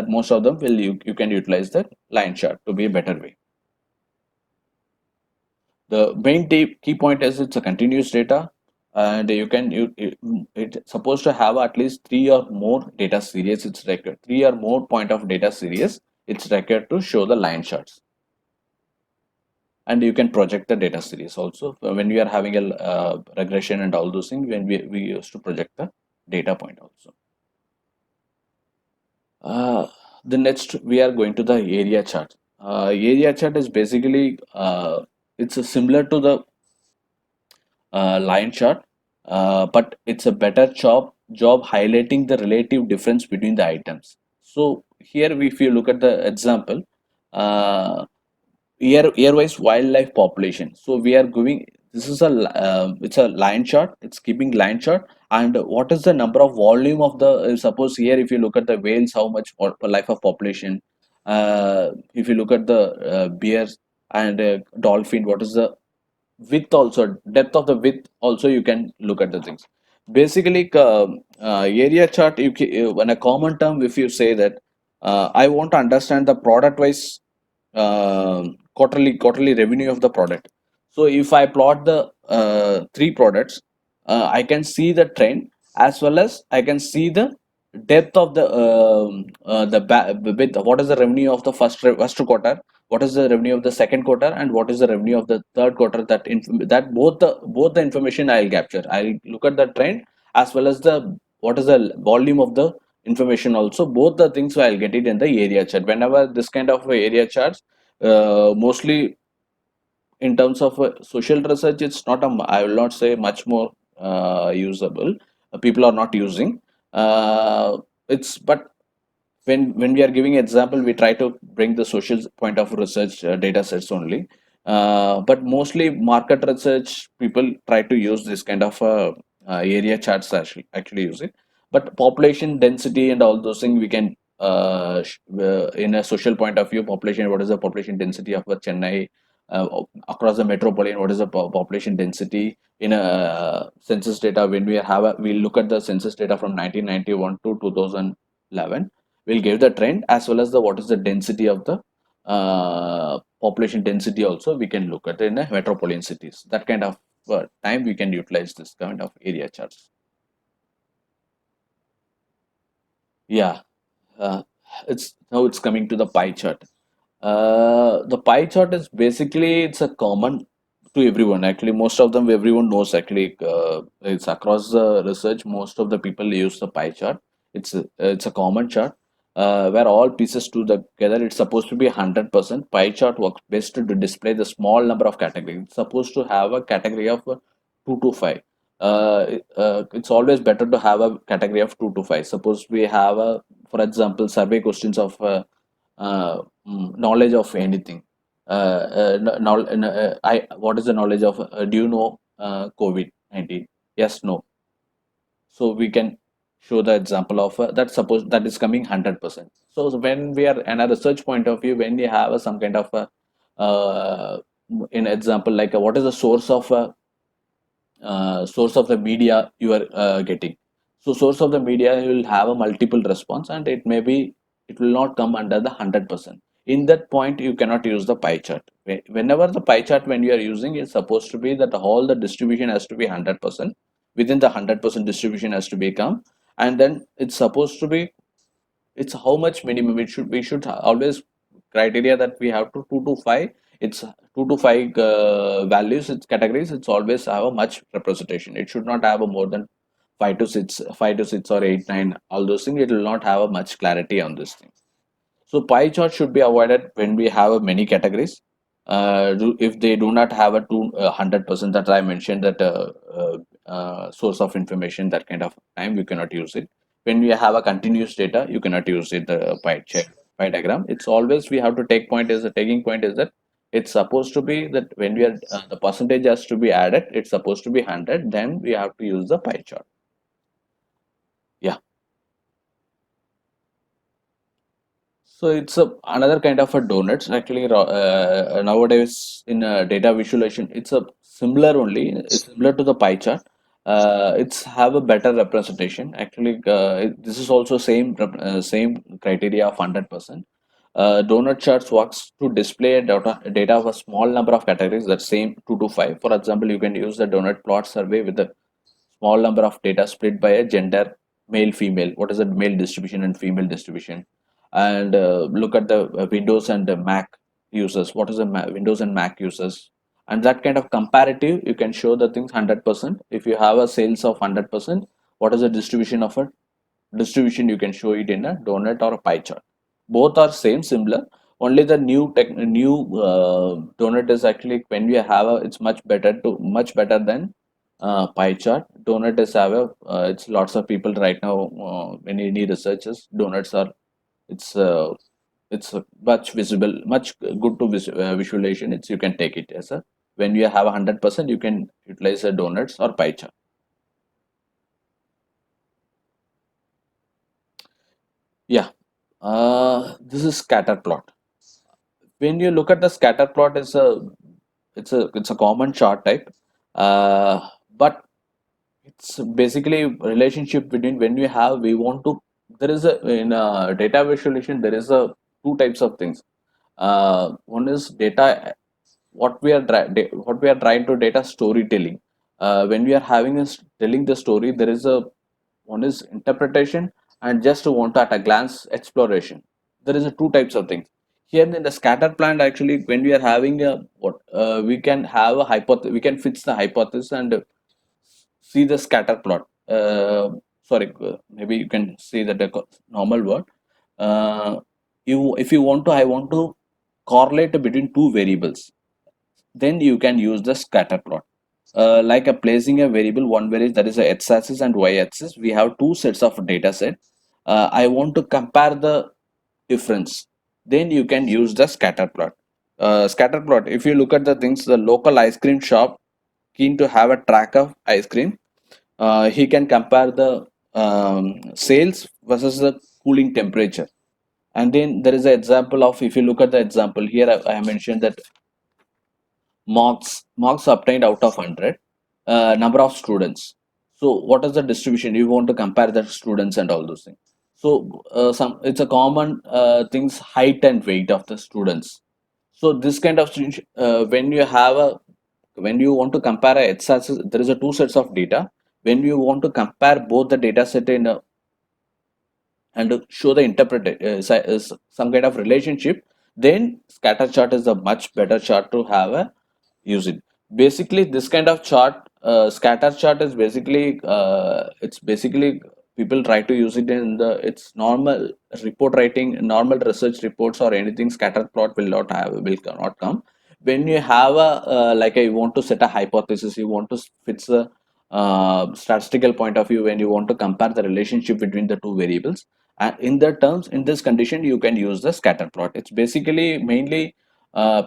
most of them will you can utilize the line chart to be a better way. The main key point is it's a continuous data, and you can it's supposed to have at least three or more data series. It's required three or more point of data series. It's required to show the line charts, and you can project the data series also. When we are having a regression and all those things, when we used to project the data point also. Uh, the next we are going to the area chart. Area chart is basically it's similar to the line chart, but it's a better job highlighting the relative difference between the items. So here, if you look at the example, uh, year-wise wildlife population. So we are going. This is it's a line chart. It's keeping line chart. And what is the number of volume of the? Suppose here, if you look at the whales, how much per life of population? If you look at the bears and dolphin, what is the width, also depth of the width, also you can look at the things. Basically area chart, when a common term, if you say that I want to understand the product wise quarterly revenue of the product. So if I plot the three products, I can see the trend as well as I can see the depth of the with what is the revenue of the first quarter, what is the revenue of the second quarter, and what is the revenue of the third quarter. That both the information I'll capture. I'll look at the trend as well as the what is the volume of the information also. Both the things I'll get it in the area chart. Whenever this kind of area charts, mostly in terms of social research, it's not I will not say much more usable. People are not using it's but when we are giving example, we try to bring the social point of research data sets only. But mostly market research people try to use this kind of area charts, actually use it. But population density and all those things we can in a social point of view, population, what is the population density of Chennai, across the metropolitan, what is the population density in a census data. When we look at the census data from 1991 to 2011, we'll give the trend as well as the what is the density of the population density also we can look at in the metropolitan cities. That kind of time we can utilize this kind of area charts. Yeah, uh, it's coming to the pie chart. The pie chart is basically it's a common to everyone. Actually, most of them everyone knows. Actually, it's across the research. Most of the people use the pie chart. It's a common chart where all pieces together. It's supposed to be 100%. Pie chart works best to display the small number of categories. It's supposed to have a category of 2 to 5. It's always better to have a category of 2 to 5. Suppose we have a, for example, survey questions of knowledge of anything. What is the knowledge of? Do you know COVID-19? Yes, no. So we can show the example of that. Suppose that is coming 100%. So when we are in a research point of view, when we have some kind of uh, in example like what is the source of the media you are getting. So source of the media you will have a multiple response, and it will not come under the 100%. In that point you cannot use the pie chart. Whenever the pie chart when you are using, it's supposed to be that all the distribution has to be 100%. Within the 100% distribution has to become, and then it's supposed to be, it's how much minimum we should always criteria that we have to 2 to 5. It's 2 to 5 values, it's categories. It's always have a much representation. It should not have a more than 5 to 6 or 8 9, all those things. It will not have a much clarity on this thing. So pie chart should be avoided when we have a many categories. If they do not have a 100% that I mentioned, that source of information, that kind of time we cannot use it. When we have a continuous data, you cannot use it. The pie diagram. It's always we have to take point is the taking point is that it's supposed to be that when we are the percentage has to be added. It's supposed to be 100. Then we have to use the pie chart. Yeah. So it's another kind of a donuts. Actually, nowadays in data visualization, it's a similar only. It's similar to the pie chart. It's have a better representation. Actually, this is also same criteria of 100%. Donut charts works to display data of a small number of categories. That same 2 to 5. For example, you can use the donut plot survey with a small number of data split by a gender, male female. What is the male distribution and female distribution? And look at the Windows and the Mac users. What is the Windows and Mac users? And that kind of comparative, you can show the things 100%. If you have a sales of 100%, what is the distribution of a distribution? You can show it in a donut or a pie chart. Both are same, similar. Only the new donut is actually when we have a, it's much better than pie chart. Donut is have a it's lots of people right now when any researchers donuts are, it's much visible, much good to visualization. It's you can take it as a, when you have 100%, you can utilize a donuts or pie chart. Yeah. This is scatter plot. When you look at the scatter plot, it's a common chart type, but it's basically relationship between when we want to, there is a in data visualization there is a two types of things. One is data, what we are trying to data storytelling. When we are telling the story, there is a one is interpretation and just want at a glance exploration. There is a two types of things. Here in the scatter plant, actually, when we are having a what we can have a hypothesis, we can fix the hypothesis and see the scatter plot. Sorry, maybe you can see that the normal word. If you want to, I want to correlate between two variables, then you can use the scatter plot. Like a placing a variable, one variable that is a x-axis and y-axis. We have two sets of data set. I want to compare the difference. Then you can use the scatter plot. Scatter plot. If you look at the things, the local ice cream shop keen to have a track of ice cream. He can compare the sales versus the cooling temperature. And then there is an example of, if you look at the example here, I mentioned that marks obtained out of 100, number of students. So what is the distribution? You want to compare the students and all those things. So some it's a common things, height and weight of the students. So this kind of when you have a when you want to compare a x-axis, there is a two sets of data. When you want to compare both the data set in a, and to show the some kind of relationship, then scatter chart is a much better chart to have a use it. Basically, this kind of chart, scatter chart is basically it's basically people try to use it in the it's normal report writing, normal research reports or anything. Scatter plot will not come when you have a like you want to set a hypothesis, you want to fix the statistical point of view when you want to compare the relationship between the two variables. And in the terms, in this condition, you can use the scatter plot. It's basically mainly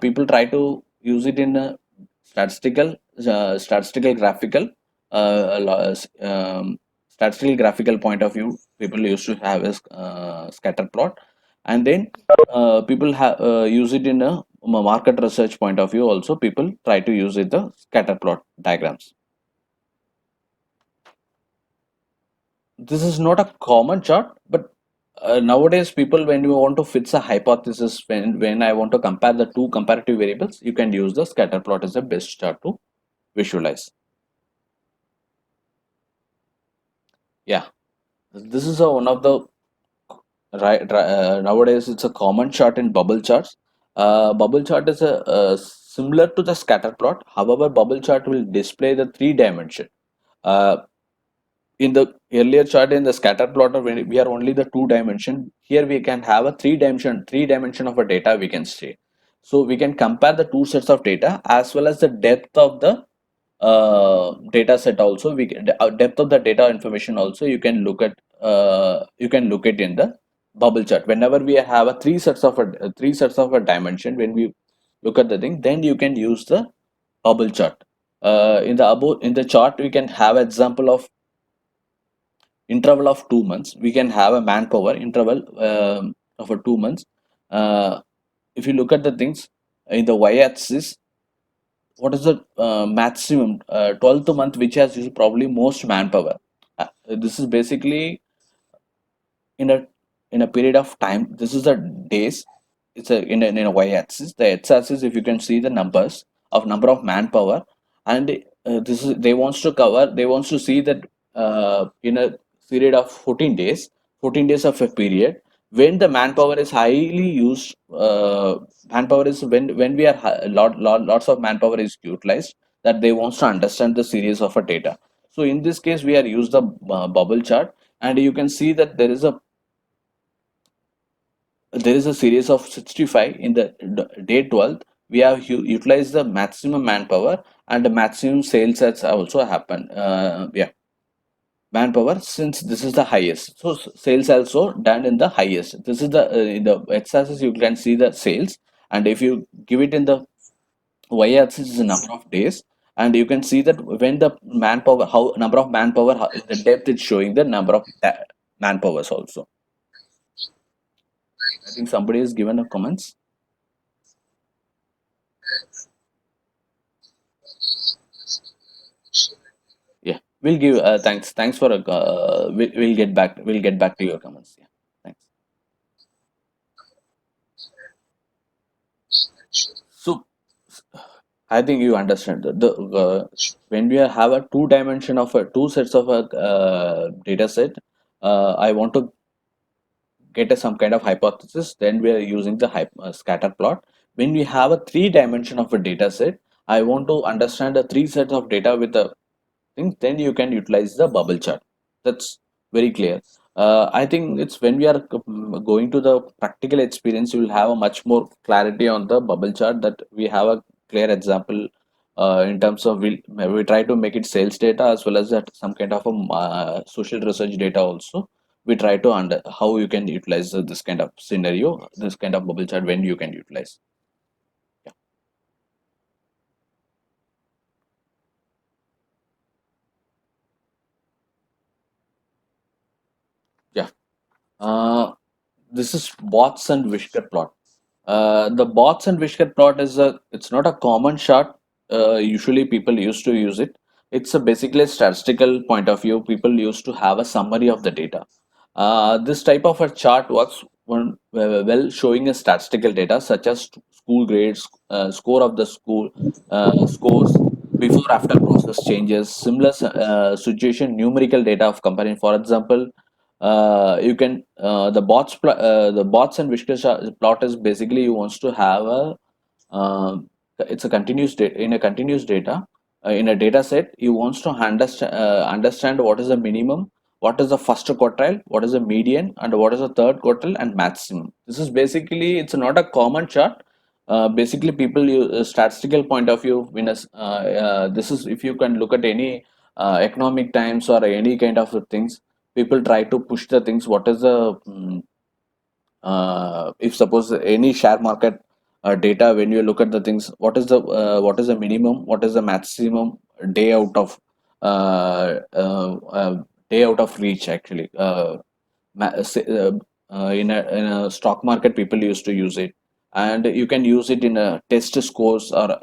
people try to use it in a statistical graphical statistical graphical point of view. People used to have a scatter plot, and then people have use it in a market research point of view. Also, people try to use it the scatter plot diagrams. This is not a common chart, but nowadays people, when you want to fix a hypothesis, when I want to compare the two comparative variables, you can use the scatter plot as the best chart to visualize. Yeah, this is one of the nowadays it's a common chart in bubble charts. Bubble chart is a similar to the scatter plot. However, bubble chart will display the three dimension. Uh, in the earlier chart, in the scatter plotter, when we are only the two dimension, here we can have a three dimension of a data we can see. So we can compare the two sets of data as well as the depth of the data set. Also we can depth of the data information also you can look at in the bubble chart. Whenever we have a three sets of a dimension, when we look at the thing, then you can use the bubble chart. In the chart, we can have example of interval of 2 months. We can have a manpower interval of a 2 months. If you look at the things in the y-axis, what is the maximum 12th month which has used probably most manpower. This is basically in a period of time. This is the days. It's in a y-axis. The x-axis, if you can see the numbers of number of manpower, and this is they wants to see that in a period of 14 days, 14 days of a period, when the manpower is highly used. Manpower is when we are lots of manpower is utilized, that they wants to understand the series of a data. So in this case, we are use the bubble chart, and you can see that there is a series of 65 in the day 12th. We have utilized the maximum manpower, and the maximum sales has also happened. Yeah, manpower, since this is the highest, so sales also done in the highest. This is the in the x-axis you can see the sales, and if you give it in the y-axis is the number of days, and you can see that when the manpower, how number of manpower, the depth is showing the number of manpowers also. I think somebody has given a comments. Yeah, we'll give thanks for we'll get back to your comments. Yeah, thanks. So I think you understand when we have a two dimension of a two sets of a data set. I want to get some kind of hypothesis, then we are using the scatter plot. When we have a three dimension of a data set, I want to understand the three sets of data with the things, then you can utilize the bubble chart. That's very clear. I think it's when we are going to the practical experience, you will have a much more clarity on the bubble chart, that we have a clear example in terms of we try to make it sales data as well as that some kind of a social research data also. We try to under how you can utilize this kind of scenario, this kind of bubble chart, when you can utilize. Yeah. Yeah. This is bots and whisker plot. The bots and whisker plot is it's not a common chart. Usually people used to use it. It's a basically a statistical point of view. People used to have a summary of the data. This type of a chart works well, showing a statistical data such as school grades, score of the school, scores, before after process changes, similar situation, numerical data of comparing. For example, you can the bots and whisker plot is basically you wants to have a it's a continuous data in a continuous data in a data set. You wants to understand what is the minimum, what is the first quartile, what is the median, and what is the third quartile and maximum. This is basically, it's not a common chart. Basically people use a statistical point of view. When this is, if you can look at any economic times or any kind of things, people try to push the things. What is the if suppose any share market data, when you look at the things, what is the minimum, what is the maximum day out of day out of reach actually, in a stock market people used to use it. And you can use it in a test scores or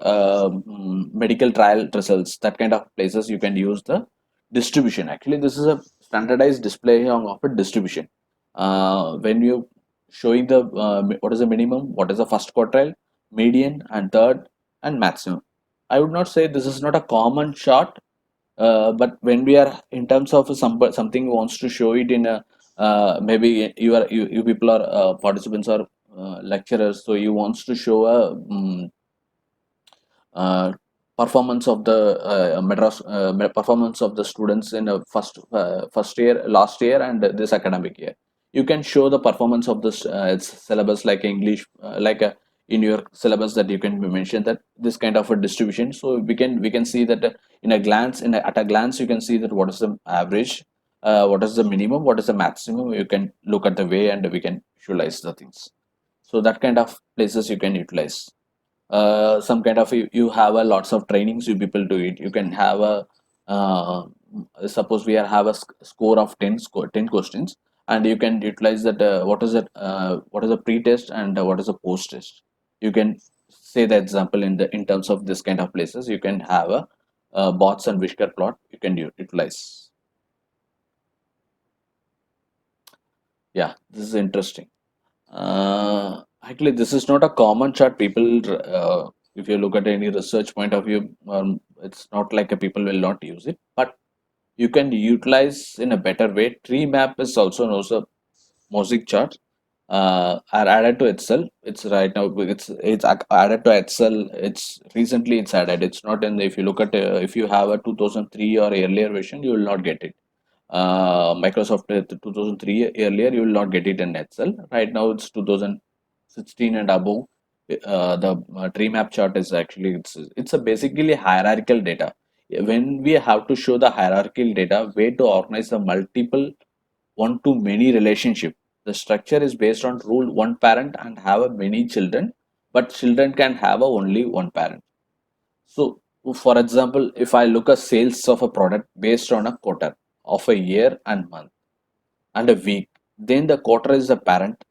medical trial results, that kind of places you can use the distribution. Actually this is a standardized display of a distribution. When you showing the what is the minimum, what is the first quartile, median, and third, and maximum. I would not say this is not a common chart, but when we are in terms of something wants to show it in a maybe you people are participants or lecturers, so you wants to show a uh, performance of the Madras performance of the students in a first year, last year, and this academic year. You can show the performance of this syllabus like English, in your syllabus, that you can mention that this kind of a distribution. So we can see that in a glance, at a glance, you can see that what is the average, what is the minimum, what is the maximum. You can look at the way, and we can visualize the things. So that kind of places you can utilize some kind of, you have a lots of trainings, you people do it. You can have a suppose we have a score of 10 questions, and you can utilize that what is the pre-test and what is the post-test. You can say the example in terms of this kind of places. You can have a bots and whisker plot you can utilize. Yeah, this is interesting. Actually, this is not a common chart. People, if you look at any research point of view, it's not like a people will not use it, but you can utilize in a better way. Tree map is also known as a mosaic chart. Are added to Excel. It's right now. It's added to Excel. It's recently it's added. It's not in the, if you look at if you have a 2003 or earlier version, you will not get it. Microsoft 2003 earlier, you will not get it in Excel. Right now it's 2016 and above. The tree map chart is actually, it's a basically hierarchical data. When we have to show the hierarchical data, way to organize the multiple one to many relationship. The structure is based on rule one parent and have a many children, but children can have a only one parent. So, for example, if I look at sales of a product based on a quarter of a year and month and a week, then the quarter is the parent.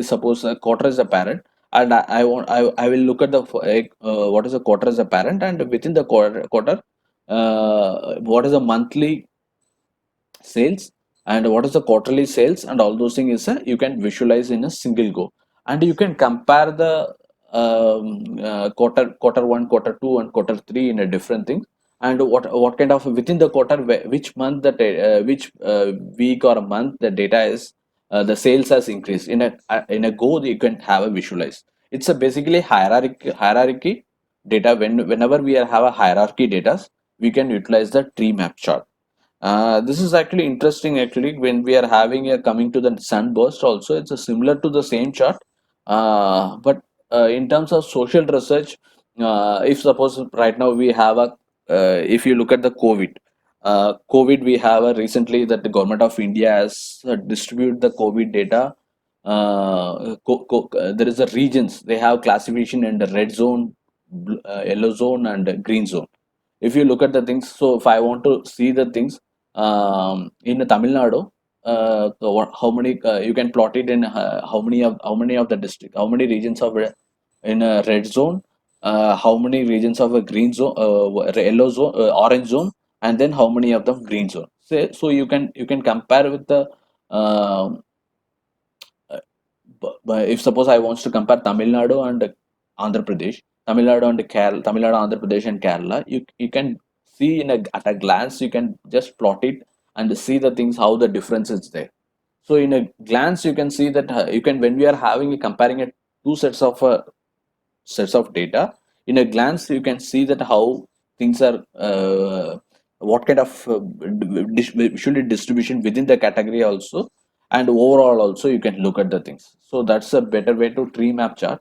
Suppose a quarter is a parent, and I will look at the what is a quarter as a parent, and within the quarter, what is the monthly sales and what is the quarterly sales, and all those things is you can visualize in a single go, and you can compare the quarter one, quarter two, and quarter three in a different thing, and what kind of within the quarter, which month that which week or a month the data is the sales has increased in a go. You can have a visualize. It's a basically hierarchy data. Whenever we have a hierarchy data, we can utilize the tree map chart. This is actually interesting. Actually, when we are having a coming to the sunburst, also it's a similar to the same chart. But in terms of social research, if suppose right now we have a, if you look at the COVID, we have a recently that the government of India has distributed the COVID data. There is a regions they have classification in the red zone, yellow zone, and green zone. If you look at the things, so if I want to see the things in Tamil Nadu, how many you can plot it in how many of the district, how many regions of in a red zone, how many regions of a green zone, yellow zone, orange zone, and then how many of them green zone. So you can compare with the um, but if suppose I wants to compare Tamil Nadu and Andhra Pradesh, Tamil Nadu, Andhra Pradesh, and Kerala, you can see at a glance, you can just plot it and see the things how the difference is there. So in a glance, you can see that you can when we are having comparing it two sets of data in a glance, you can see that how things are what kind of visually distribution within the category also, and overall also you can look at the things. So that's a better way to tree map chart.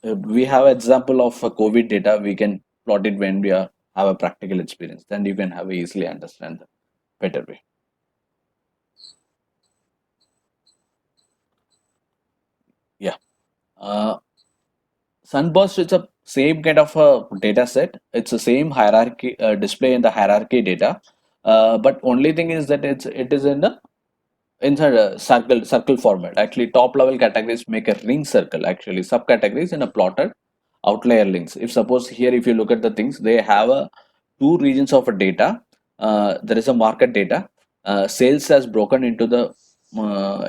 We have example of COVID data. We can plot it when we are have a practical experience, then you can have easily understand the better way. Yeah. uh, Sunburst is a same kind of a data set. It's the same hierarchy display in the hierarchy data, but only thing is that it is in the inside a circle format. Actually, top level categories make a ring circle. Actually, subcategories in a plotted outlier links. If suppose here, if you look at the things, they have a two regions of a data. There is a market data. Sales has broken into the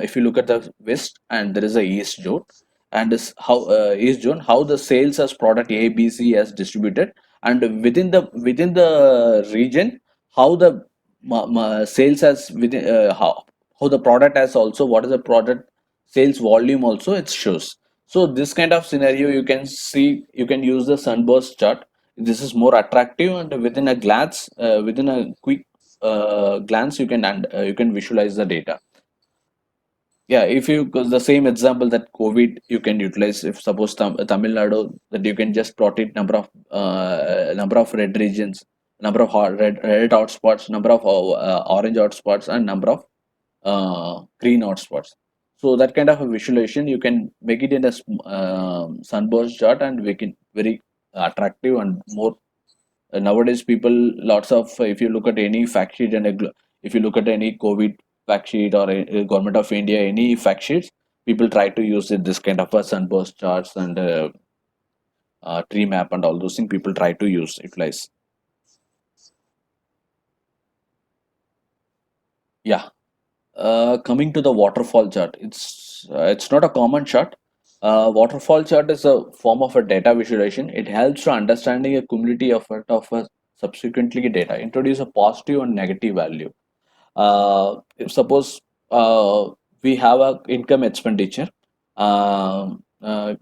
if you look at the west, and there is a east zone, and this how east zone how the sales as product A, B, C has distributed, and within the region how the sales has within how the product has also what is the product sales volume also it shows. So this kind of scenario you can see, you can use the sunburst chart. This is more attractive, and within a glance, within a quick glance, you can visualize the data. Yeah, if you, because the same example that COVID you can utilize. If suppose Tamil Nadu, that you can just plot it number of red regions, number of red hotspots, number of orange hotspots, and number of green hotspots. So that kind of a visualization you can make it in a sunburst chart and make it very attractive and more. Nowadays, people lots of if you look at any fact sheet and if you look at any COVID fact sheet or a government of India any fact sheets, people try to use it this kind of a sunburst charts and tree map and all those things. People try to utilize. Yeah. Coming to the waterfall chart, it's not a common chart. Waterfall chart is a form of a data visualization. It helps to understanding a cumulative effect of a subsequently data. Introduce a positive and negative value. If suppose we have a income expenditure, a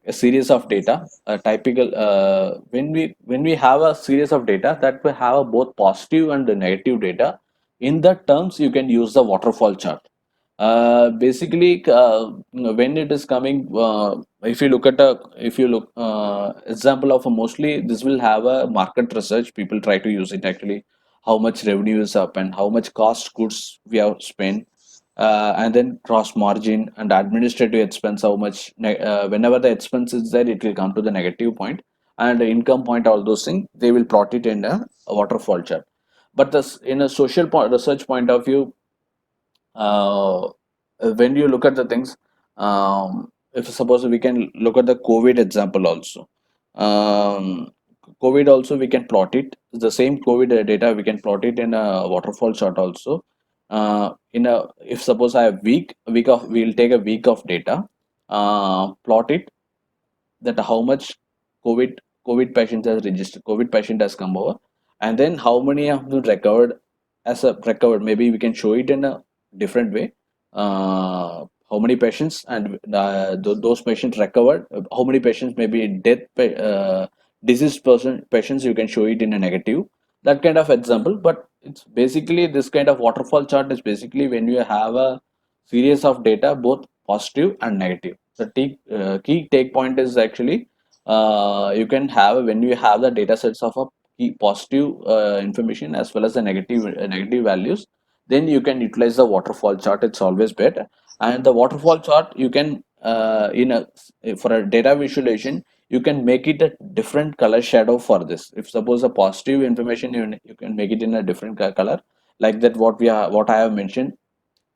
series of data, a typical when we have a series of data that will have a both positive and the negative data. In that terms, you can use the waterfall chart. Basically, when it is coming, if you look at a if you look example of a mostly this will have a market research. People try to use it actually how much revenue is up and how much cost goods we have spent, and then cross margin and administrative expense how much whenever the expense is there it will come to the negative point, and the income point all those things they will plot it in a waterfall chart. But this in a research point of view, uh, when you look at the things, if suppose we can look at the COVID example also. um, COVID also we can plot it the same COVID data we can plot it in a waterfall chart also. In a if suppose I have week of we'll take a week of data, plot it that how much COVID COVID patients has registered, COVID patient has come over, and then how many of them recovered as a recovered. Maybe we can show it in a different way. How many patients and those patients recovered, how many patients maybe diseased patients, you can show it in a negative, that kind of example. But it's basically this kind of waterfall chart is basically when you have a series of data both positive and negative. The key take point is actually you can have when you have the data sets of a key positive information as well as the negative values, then you can utilize the waterfall chart. It's always better. And the waterfall chart you can in a for a data visualization, you can make it a different color shadow for this. If suppose a positive information, you can make it in a different color, like that what I have mentioned.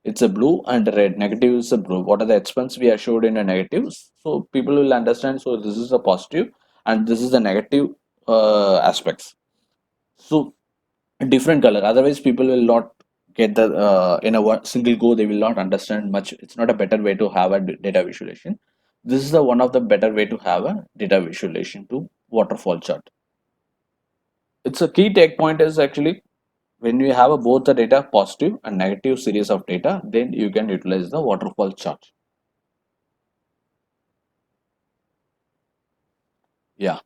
It's a blue and red. Negative is a blue. What are the expense we are showed in a negative? So people will understand. So this is a positive and this is the negative aspects. So different color. Otherwise, people will not get the in a single go. They will not understand much. It's not a better way to have a data visualization. This is the one of the better way to have a data visualization to waterfall chart. It's a key take point is actually when you have both the data positive and negative series of data, then you can utilize the waterfall chart. Yeah.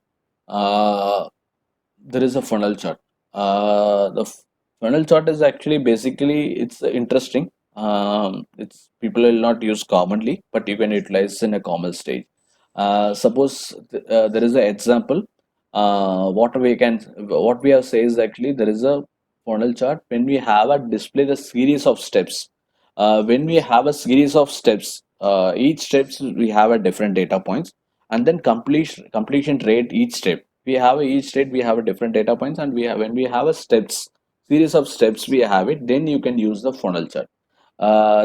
There is a funnel chart. Funnel chart is actually basically it's interesting. It's people will not use commonly, but you can utilize in a common stage. Suppose there is an example. What we have said is actually there is a funnel chart when we have a display the series of steps. When we have a series of steps, each steps we have a different data points, and then completion rate each step. We have each state we have a different data points, and we have when we have a steps series of steps we have it, then you can use the funnel chart.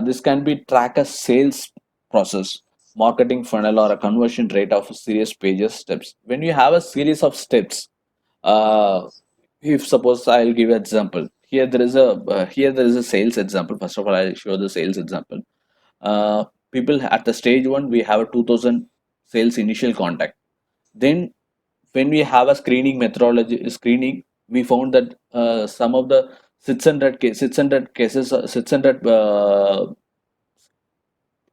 This can be track a sales process, marketing funnel, or a conversion rate of a series pages steps. When you have a series of steps, uh, if suppose I'll give an example here, there is a sales example. First of all, I'll show the sales example. uh, People at the stage one we have a 2000 sales initial contact. Then when we have a screening methodology screening, we found that some of the 600 cases 600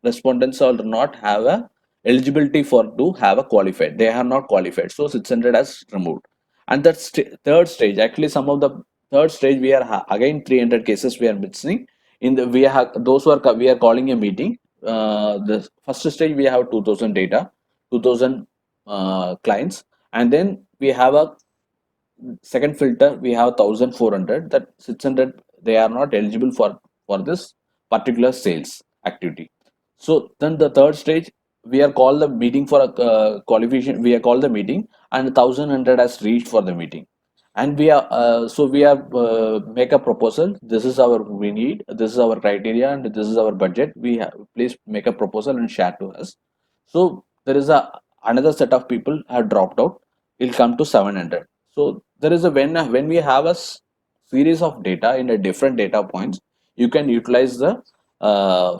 respondents or not have a eligibility for to have a qualified, they are not qualified, so 600 has removed. And that third stage, actually some of the third stage we are again 300 cases we are missing in the we have those who are we are calling a meeting. The first stage we have 2000 data, 2000 clients, and then we have a second filter we have 1400, that 600 they are not eligible for this particular sales activity. So then the third stage we are called the meeting for a qualification, we are called the meeting, and 1100 has reached for the meeting. And we are so we are make a proposal, this is our we need, this is our criteria, and this is our budget, we have please make a proposal and share to us. So there is a another set of people have dropped out, it'll come to 700. So there is a when we have a series of data in a different data points, you can utilize the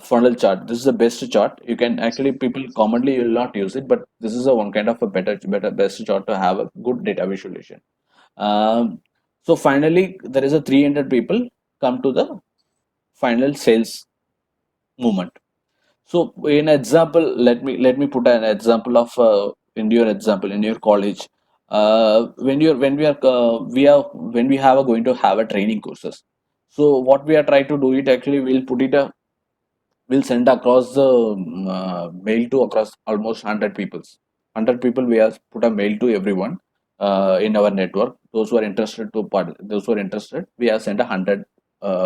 funnel chart. This is the best chart. You can actually people commonly will not use it, but this is a one kind of a better best chart to have a good data visualization. So finally, there is a 300 people come to the final sales movement. So in example, let me put an example of in your example in your college. When you're when we have a, going to have a training courses. So what we are trying to do it actually we'll put it a we'll send across the mail to across almost 100 people. 100 people we have put a mail to everyone in our network. Those who are interested to those who are interested, we have sent 100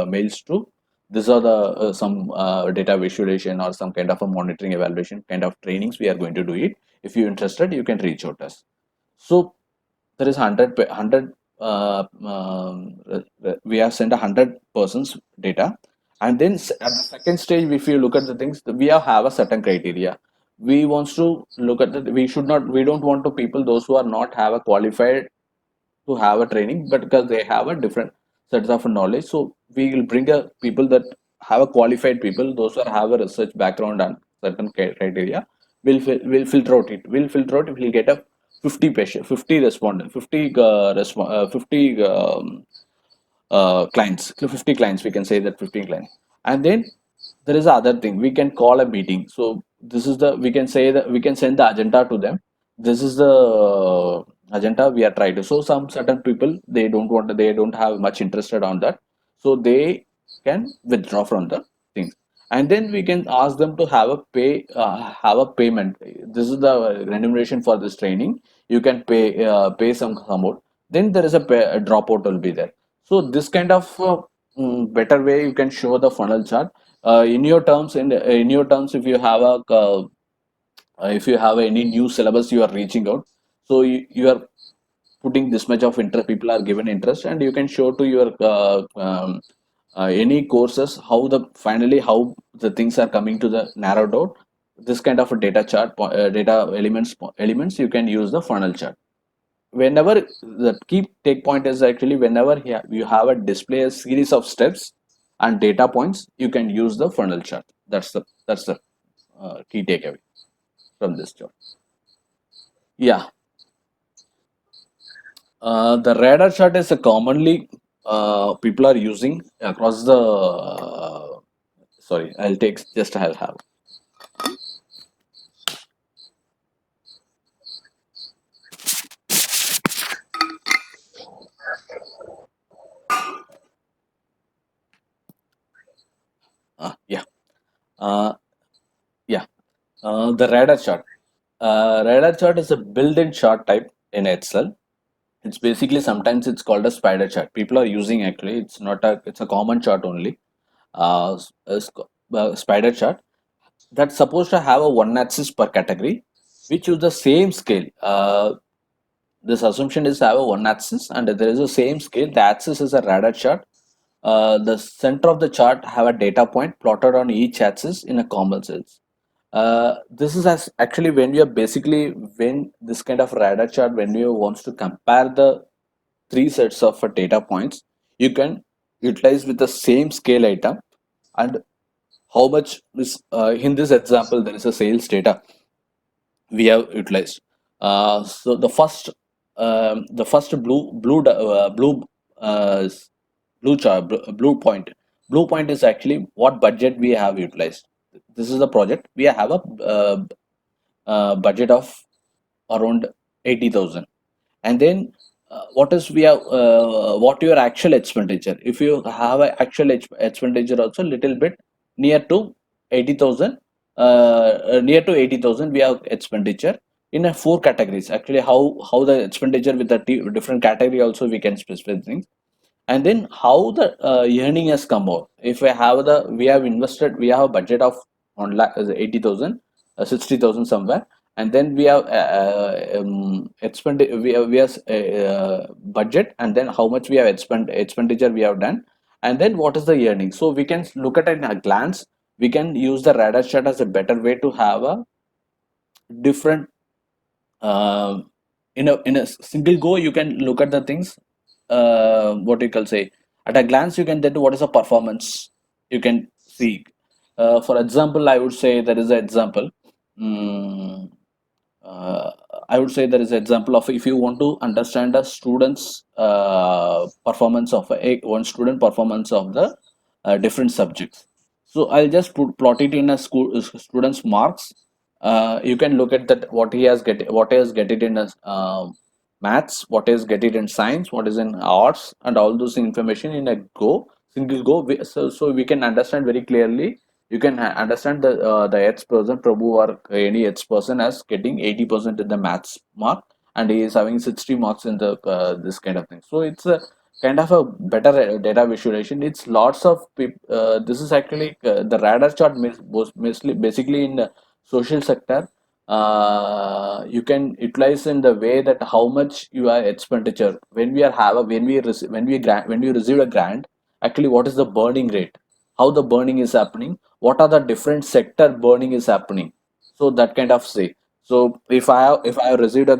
mails to. These are the some data visualization or some kind of a monitoring evaluation kind of trainings we are going to do it. If you're interested, you can reach out us. So there is 100 we have sent 100 persons data. And then at the second stage, if you look at the things, we have a certain criteria. We wants to look at that, we don't want to people those who are not have a qualified to have a training, but because they have a different sets of knowledge, so we will bring a people that have a qualified people, those who have a research background and certain criteria. we'll filter out it. We'll filter out. We'll get a 50 patient, 50 respondent, 50 50 clients, 50 clients. We can say that 15 clients, and then there is other thing. We can call a meeting. So this is the we can say that we can send the agenda to them. This is the agenda we are trying to. So some certain people they don't have much interested on that, so they can withdraw from the things, and then we can ask them to have a payment. This is the remuneration for this training. You can pay some amount. Then there is a dropout will be there. So this kind of better way you can show the funnel chart in your terms. In your terms, if you have any new syllabus you are reaching out, so you are putting this much of interest, people are given interest, and you can show to your any courses how the finally how the things are coming to the narrowed out. This kind of a data chart, data elements, you can use the funnel chart. Whenever the key take point is actually whenever you have a display a series of steps and data points, you can use the funnel chart. That's the key takeaway from this chart. Yeah. The radar chart is a commonly people are using across the. Sorry, I'll have. Yeah. Yeah. The radar chart. Radar chart is a built-in chart type in Excel. It's basically sometimes it's called a spider chart. People are using actually. It's a common chart only. Spider chart that's supposed to have a one axis per category, which use the same scale. This assumption is to have a one axis and there is a same scale. The axis is a radar chart. The center of the chart have a data point plotted on each axis in a common cells. This is actually when this kind of radar chart, when you wants to compare the three sets of data points, you can utilize with the same scale item. And how much is in this example there is a sales data we have utilized. So the first uh, blue point is actually what budget we have utilized. This is the project we have a budget of around 80,000, and then what your actual expenditure. If you have an actual expenditure also little bit near to 80,000, near to 80,000 we have expenditure in a four categories. Actually, how the expenditure with the different category also we can specify things, and then how the earning has come out. If we have invested, we have a budget of 1 lakh 80,000, 60,000 somewhere, and then we have we have budget, and then how much we have expenditure we have done, and then what is the earning. So we can look at it in a glance. We can use the radar chart as a better way to have a different in a single go. You can look at the things, what you can say, at a glance. You can then what is the performance you can see. For example, I would say there is an example. Mm, uh, I would say there is an example of if you want to understand a student's performance of one student performance of the different subjects. So I'll just plot it in a student's marks. You can look at that what he has get it in a maths, what is get it in science, what is in arts, and all those information in a single go. So we can understand very clearly. You can understand the H person Prabhu or any H person as getting 80% in the maths mark, and he is having 60 marks in the this kind of thing. So it's a kind of a better data visualization. It's lots of this is actually the radar chart was basically in the social sector. You can utilize in the way that how much you are expenditure when we are have a when we receive a grant. Actually, what is the burning rate, how the burning is happening, what are the different sector burning is happening. So that kind of say. So if I have received a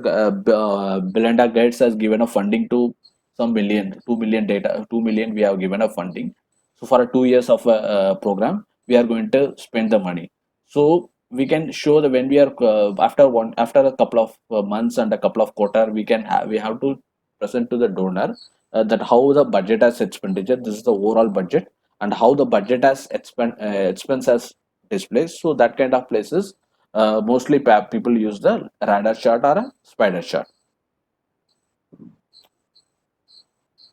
Belinda Gates has given a funding to some million, 2 million data, 2 million we have given a funding. So for a 2 years of a program, we are going to spend the money. So we can show that when we are after a couple of months and a couple of quarter, we have to present to the donor that how the budget has expenditure. This is the overall budget, and how the budget has expense has displays. So that kind of places, mostly people use the radar chart or a spider chart.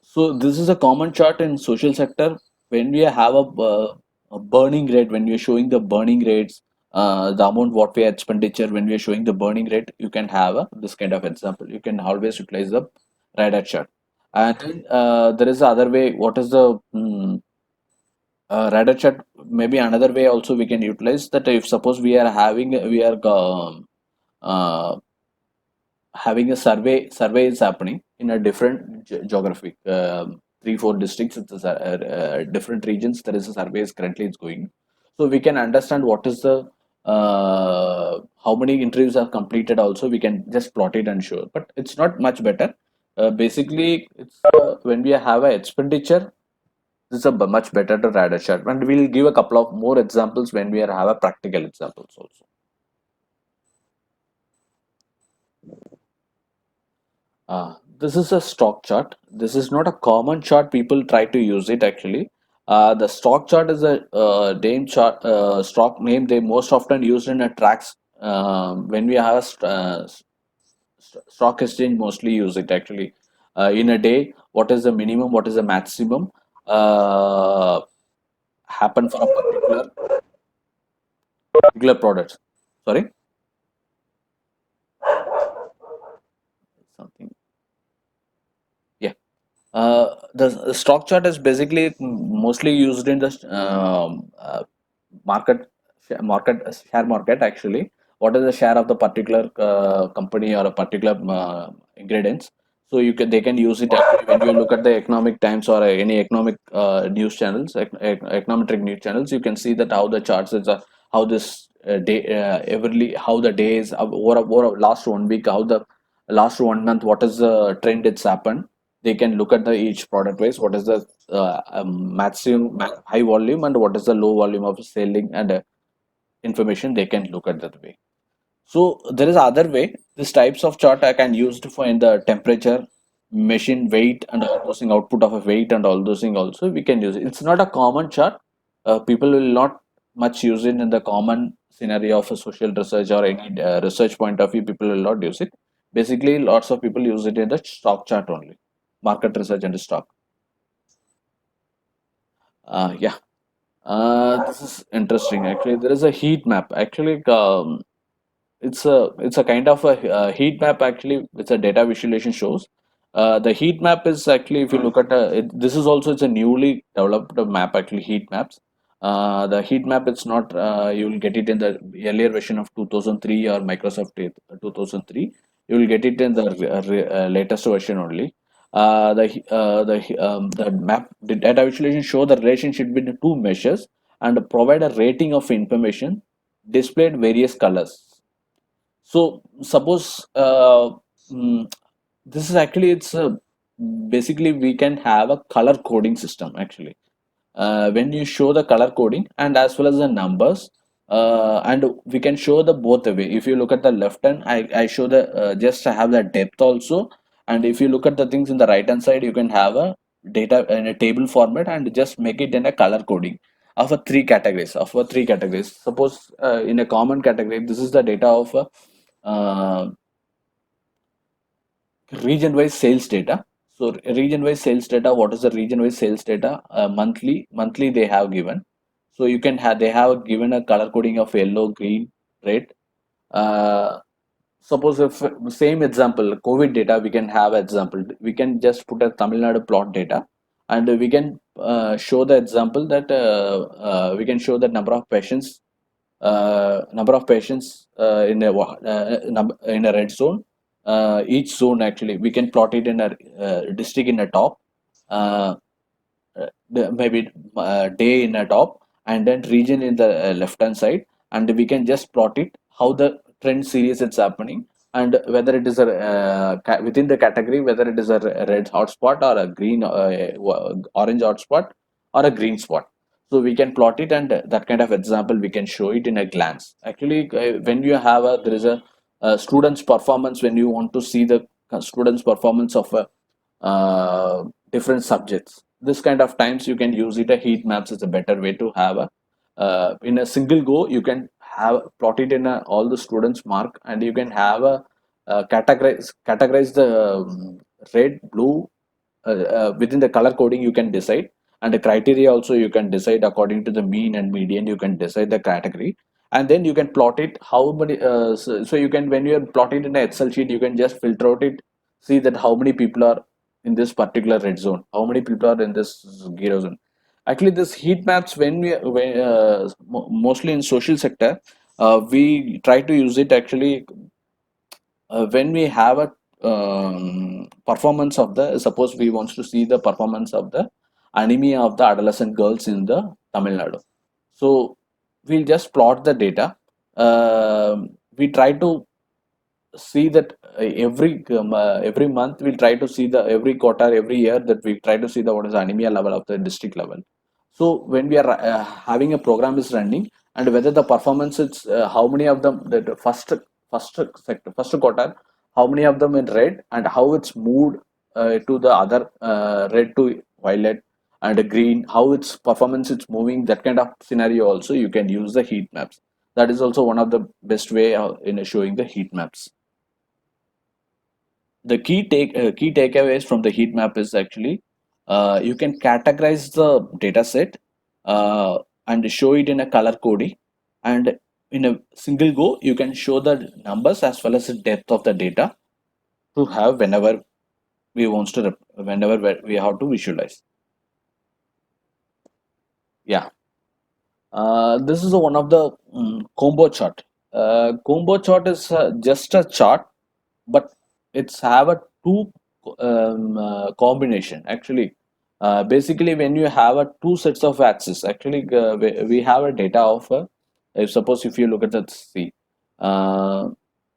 So this is a common chart in social sector. When we have a burning rate, when we are showing the burning rates, the amount what we expenditure, when we are showing the burning rate, you can have this kind of example. You can always utilize the radar chart. And then there is the other way. What is the radar chart? Maybe another way also we can utilize that. If suppose we are having a survey is happening in a different geographic 3-4 districts, it's different regions, there is a survey is currently is going, so we can understand what is the how many interviews are completed. Also we can just plot it and show, but it's not much better. Basically it's when we have a expenditure, this is a much better to radar chart, and we'll give a couple of more examples when we have a practical examples also. This is a stock chart. This is not a common chart. People try to use it actually. The stock chart is a name chart, stock name they most often used in a tracks. When we have a stock exchange, mostly use it actually. In a day, what is the minimum? What is the maximum? Happen for a particular product. Sorry, something. Yeah. The stock chart is basically mostly used in the market share market actually. What is the share of the particular company or a particular ingredients? So they can use it actually when you look at the economic times or any economic news channels, econometric news channels. You can see that how the charts is how this day everly how the days over last 1 week, how the last 1 month, what is the trend it's happened. They can look at the each product wise, what is the maximum high volume and what is the low volume of selling, and information they can look at that way. So there is other way. These types of chart I can use to find the temperature, machine weight, and all those things, output of a weight and all those things also we can use it. It's not a common chart. People will not much use it in the common scenario of a social research or any research point of view. People will not use it. Basically, lots of people use it in the stock chart only, market research and stock. Yeah. This is interesting. Actually, there is a heat map. Actually, it's a kind of a heat map. Actually, it's a data visualization shows. The heat map is actually, if you look at this is also it's a newly developed map. Actually, heat maps. The heat map it's not you will get it in the earlier version of 2003 or Microsoft 2003. You will get it in the latest version only. The map, the data visualization show the relationship between two measures and provide a rating of information displayed various colors. So suppose this is actually it's a basically we can have a color coding system actually. When you show the color coding and as well as the numbers, and we can show the both the way. If you look at the left hand, I show the just I have the depth also, and if you look at the things in the right hand side, you can have a data in a table format and just make it in a color coding of a three categories. Suppose in a common category, this is the data of a region-wise sales data. So region-wise sales data, what is the region-wise sales data? Monthly they have given. So you can have they have given a color coding of yellow, green, red. Uh, Suppose if same example, COVID data, we can have example. We can just put a Tamil Nadu plot data, and we can show the example that we can show the number of patients in a red zone. Each zone actually we can plot it in a district in a top, uh, maybe day in a top, and then region in the left hand side, and we can just plot it how the trend series it's happening, and whether it is a within the category, whether it is a red hotspot or a green orange hotspot or a green spot. So we can plot it, and that kind of example we can show it in a glance. Actually, when you have a there is a student's performance, when you want to see the student's performance of a different subjects, this kind of times you can use it. A heat maps is a better way to have a in a single go. You can have plot it in all the students mark, and you can have a categorize the red, blue, within the color coding you can decide, and the criteria also you can decide according to the mean and median. You can decide the category, and then you can plot it how many so you can, when you are plotting in an Excel sheet, you can just filter out it, see that how many people are in this particular red zone, how many people are in this zero zone. Actually, this heat maps, when mostly in social sector, we try to use it actually when we have a performance of the, suppose we want to see the performance of the anemia of the adolescent girls in the Tamil Nadu. So we'll just plot the data. We try to see that every month we'll try to see the every quarter, every year, that we try to see the what is the anemia level of the district level. So when we are having a program is running, and whether the performance is how many of them, the first sector, first quarter, how many of them in red, and how it's moved to the other red to violet and green, how its performance is moving, that kind of scenario also you can use the heat maps. That is also one of the best way in showing the heat maps. The key takeaways from the heat map is actually you can categorize the data set and show it in a color coding, and in a single go you can show the numbers as well as the depth of the data to have whenever whenever we have to visualize. Yeah. This is one of the combo chart. Combo chart is just a chart, but it's have a two combination actually. Basically, when you have a two sets of axes, actually we have a data of if suppose if you look at the C, uh,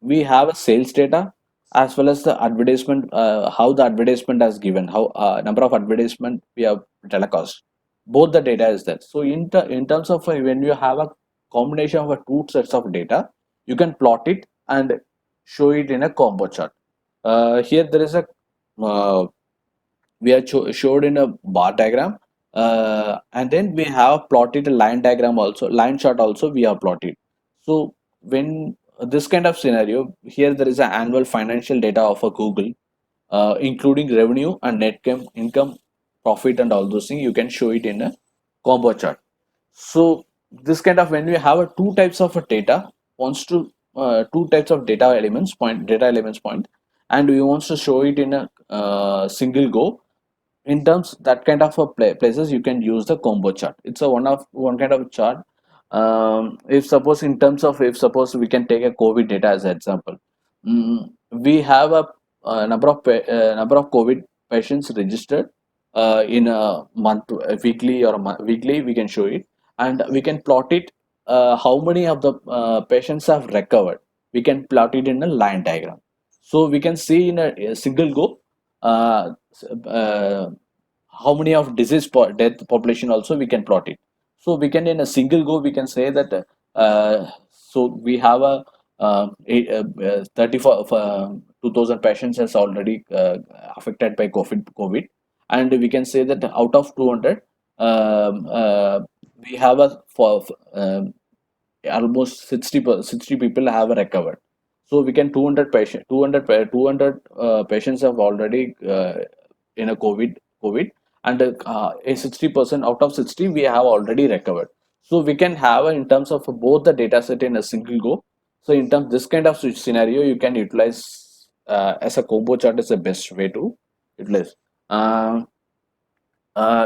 we have a sales data as well as the advertisement, how the advertisement has given, how number of advertisement we have telecast. Both the data is there. So in terms of when you have a combination of two sets of data, you can plot it and show it in a combo chart. Here there is a we are showed in a bar diagram, and then we have plotted a line diagram also, line chart also we have plotted. So when this kind of scenario, here there is an annual financial data of a Google, including revenue and income, profit, and all those things. You can show it in a combo chart. So this kind of, when we have a two types of a data, wants to two types of data elements point, and we wants to show it in a single go. In terms that kind of a places, you can use the combo chart. It's a one kind of chart. If suppose in terms of, if suppose we can take a COVID data as an example. We have a number of COVID patients registered in a month, weekly or weekly we can show it, and we can plot it how many of the patients have recovered. We can plot it in a line diagram, so we can see in a single go uh, uh, how many of death population also we can plot it. So we can, in a single go, we can say that so we have a 34 2000 patients has already affected by COVID, and we can say that out of 200, we have a for almost 60 people have recovered. So we can 200 patients have already in a COVID, and a 60% out of 60 we have already recovered. So we can have in terms of both the data set in a single go. So in terms this kind of scenario, you can utilize as a combo chart is the best way to utilize. Um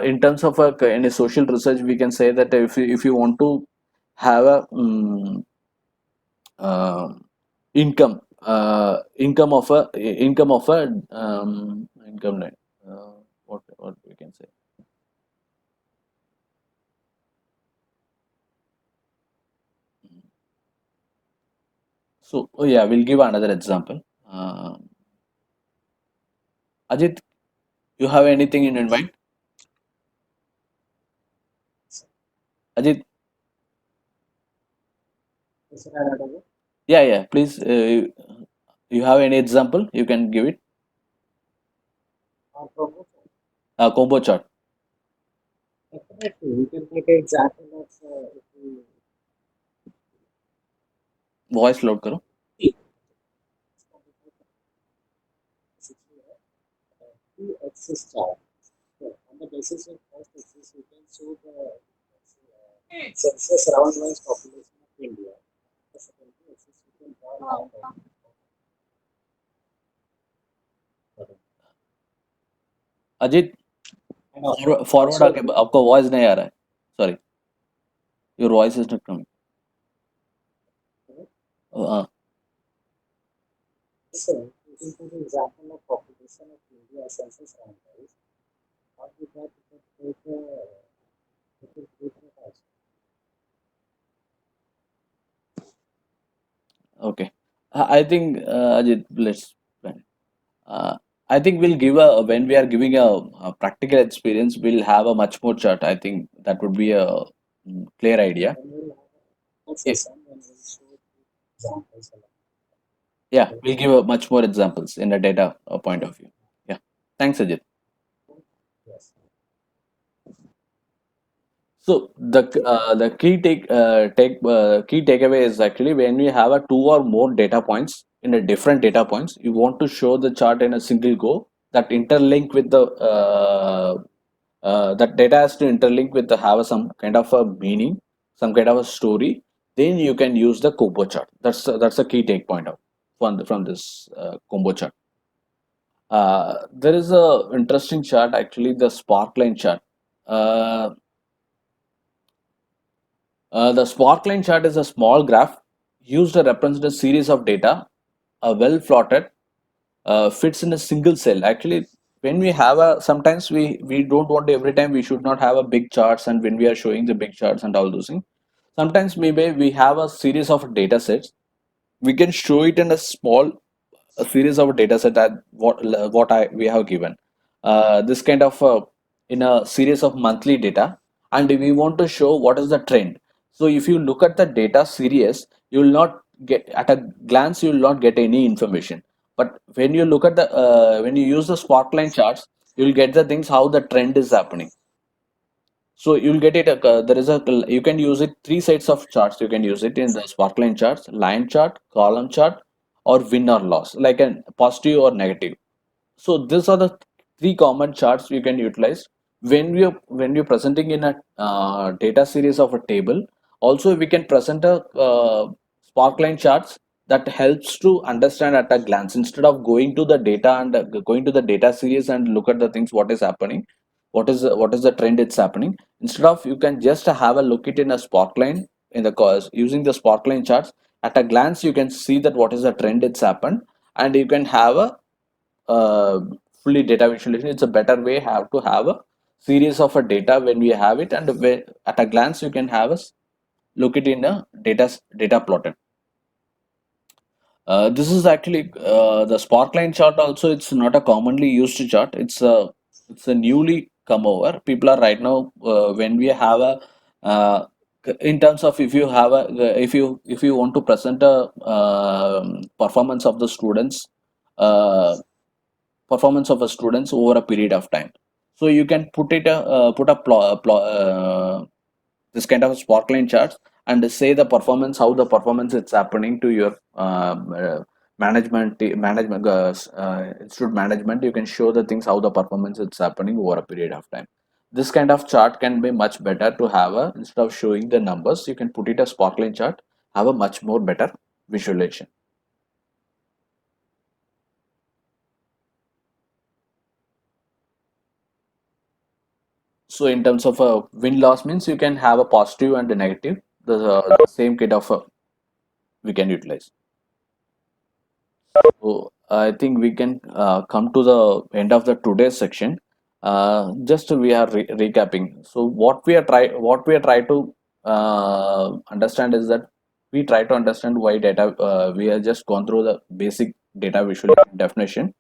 in terms of any social research, we can say that if you want to have a uh, income of a income line, what we can say. So oh yeah, we'll give another example. Ajit, you have anything in mind? Ajit, Is it audible? yeah, please. You have any example? You can give it. Promotion. Combo chart. Definitely, we can take an example of if we Voice load करो. see two axis chart. So on the basis of first axis, we can show the census round-wise population of India. The second axis, we can draw line by line. Ajit, And of forward also, आके आपका voice नहीं आ रहा है. Sorry, your voice is not coming. so we can take an example of population of India census round-wise. Not with that, we can take group of also. Okay. I think Ajit, let's plan. I think we'll give a when we are giving a practical experience, we'll have a much more chart. I think that would be a clear idea. Then we'll have a Yeah, session when we'll show examples. yeah, we'll give a much more examples in a data point of view. Yeah. Thanks, Ajit. Yes. So the key takeaway is actually when we have a two or more data points in a different data points, you want to show the chart in a single go that interlink with the that data has to interlink with the have some kind of a meaning, some kind of a story. Then you can use the combo chart. That's a key take point of from this combo chart. There is a interesting chart actually, the sparkline chart. Uh, the sparkline chart is a small graph used to represent a series of data, well plotted, fits in a single cell. Actually, when we have a sometimes we don't want every time we should not have a big charts, and when we are showing the big charts and all those things, sometimes maybe we have a series of data sets. We can show it in a small a series of data set that what I we have given this kind of in a series of monthly data, and we want to show what is the trend. So if you look at the data series, you will not get at a glance, you will not get any information. But when you look at the when you use the sparkline charts, you will get the things how the trend is happening. So you'll get it. There is a you can use it three sets of charts. You can use it in the sparkline charts, line chart, column chart, or win or loss, like a positive or negative. So these are the three common charts you can utilize when you're presenting in a data series of a table. Also, we can present a sparkline charts that helps to understand at a glance instead of going to the data and going to the data series and look at the things what is happening, what is the trend it's happening. Instead of you can just have a look it in a sparkline in the cause using the sparkline charts. At a glance, you can see that what is the trend it's happened, and you can have a uh, fully data visualization. It's a better way have to have a series of a data when we have it, and at a glance you can have a look it in a data plotted. This is actually the sparkline chart. Also, it's not a commonly used chart. It's a newly come over. People are right now when we have a in terms of if you have a if you want to present a performance of the students, uh, performance of a students over a period of time. So you can put a this kind of sparkline charts and say the performance, how the performance is happening to your management institute management. You can show the things how the performance is happening over a period of time. This kind of chart can be much better to have a instead of showing the numbers, you can put it a sparkline chart, have a much more better visualization. So in terms of a win loss means you can have a positive and a negative. The same kind of we can utilize. So I think we can come to the end of the today's section. Just we are recapping. So what we are try to understand is that we try to understand why data. We have just gone through the basic data visualization definition,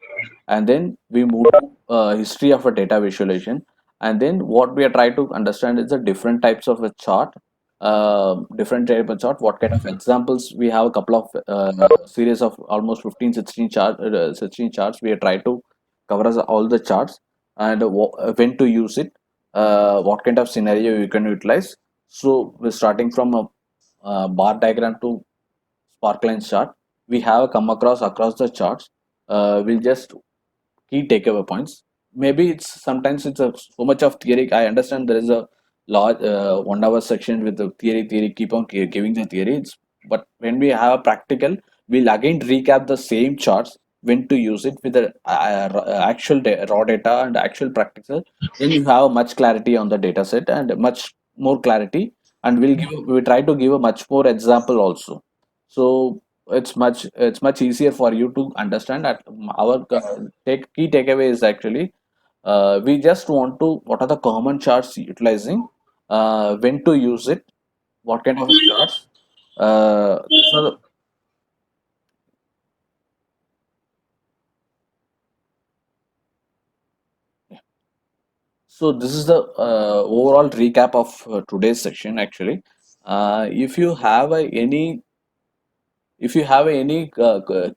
and then we move to history of a data visualization, and then what we are trying to understand is the different types of a chart different type of chart, what kind of examples. We have a couple of series of almost 15 16 charts. We try to cover all the charts and when to use it, what kind of scenario you can utilize. So we're starting from a bar diagram to sparkline chart. We have come across the charts. We'll just key takeaway points. Maybe it's sometimes it's so much of theory. I understand there is a large 1 hour section with the theory, keep on giving the theories. But when we have a practical, we'll again recap the same charts, when to use it with the actual raw data and actual practical. Then you have much clarity on the data set and much more clarity. And we try to give a much more example also. So it's much easier for you to understand that our key takeaway is actually we just want to what are the common charts utilizing, when to use it, what kind of charts. So this is the overall recap of today's section actually. If you have any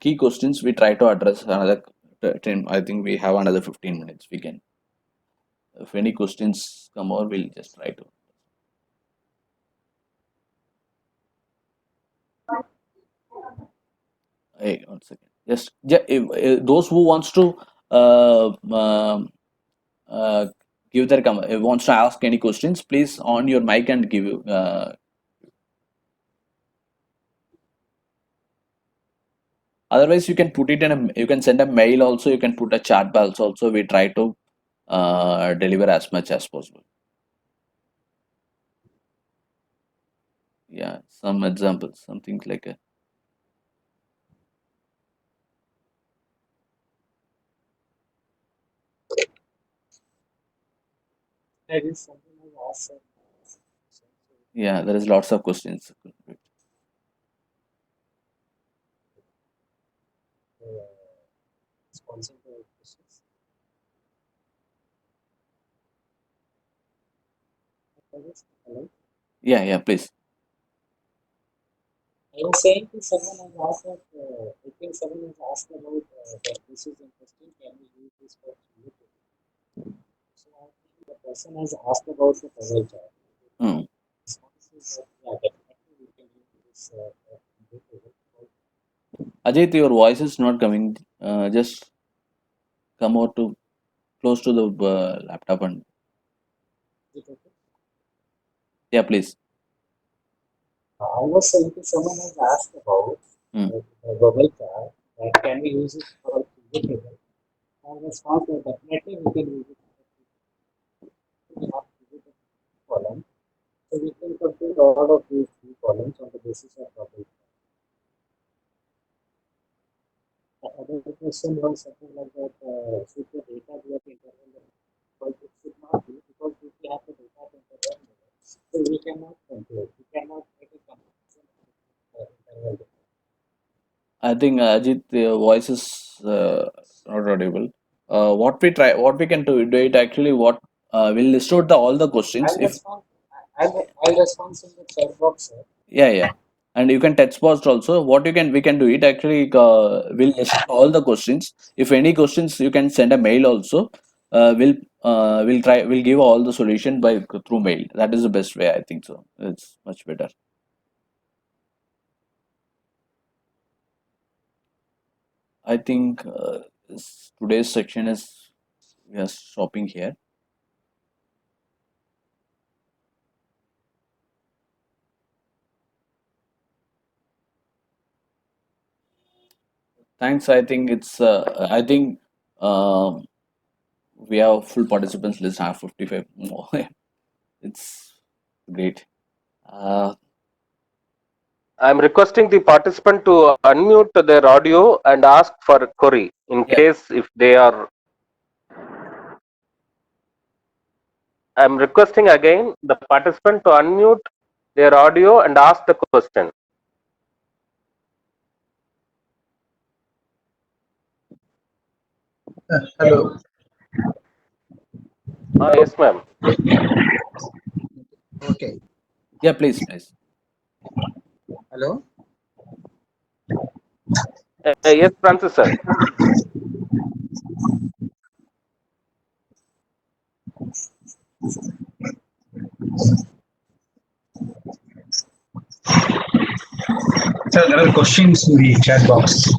key questions, we try to address another 10. I think we have another 15 minutes. We can, if any questions come over, we'll just try to. Hey, 1 second. Just those who wants to uh, um, uh, give their wants to ask any questions, please on your mic and give you. Otherwise, you can put it in a. You can send a mail also. You can put a chat box also. We try to deliver as much as possible. Yeah, some examples, something like a. That is something I asked. Yeah, there is lots of questions. Sponsor the questions. Hello. Yeah, please. I was saying to someone has asked that I think someone has asked about that this is interesting. Can we use this for creativity? So I think the person has asked about the puzzle chart. Hmm. Response is that yeah, definitely we can use this for creativity. Ajit, your voice is not coming. Just come out to close to the laptop and Is it okay? yeah, please. I was saying to someone has asked about Hmm. the bubble chart that can we use it for creativity? My response is definitely we can use it for creativity column. So we can compute all of these three columns on the basis of bubble. The other question was something like that, should the data be at interval level? But it should not be because if we have the data at interval level, so we cannot compare. We cannot make a comparison at interval level. I think Ajit, your voice is not audible. What we can do it actually. What we'll list out all the questions. I'll If respond. I'll respond in the chat box, sir. yeah, and you can text post also. What we can do it actually. We'll list out all the questions. If any questions, you can send a mail also. We'll give all the solution by through mail. That is the best way. I think so. It's much better. I think today's section is we are stopping here. Thanks. I think it's. I think um, we have full participants list. Have 55 more. It's great. Uh, I'm requesting the participant to unmute their audio and ask for a query in yeah. case if they are. I'm requesting again the participant to unmute their audio and ask the question. Hello. Yes, ma'am. Okay. Yeah, please. Hello. Yes, Francis sir. Sir, there are questions in the chat box.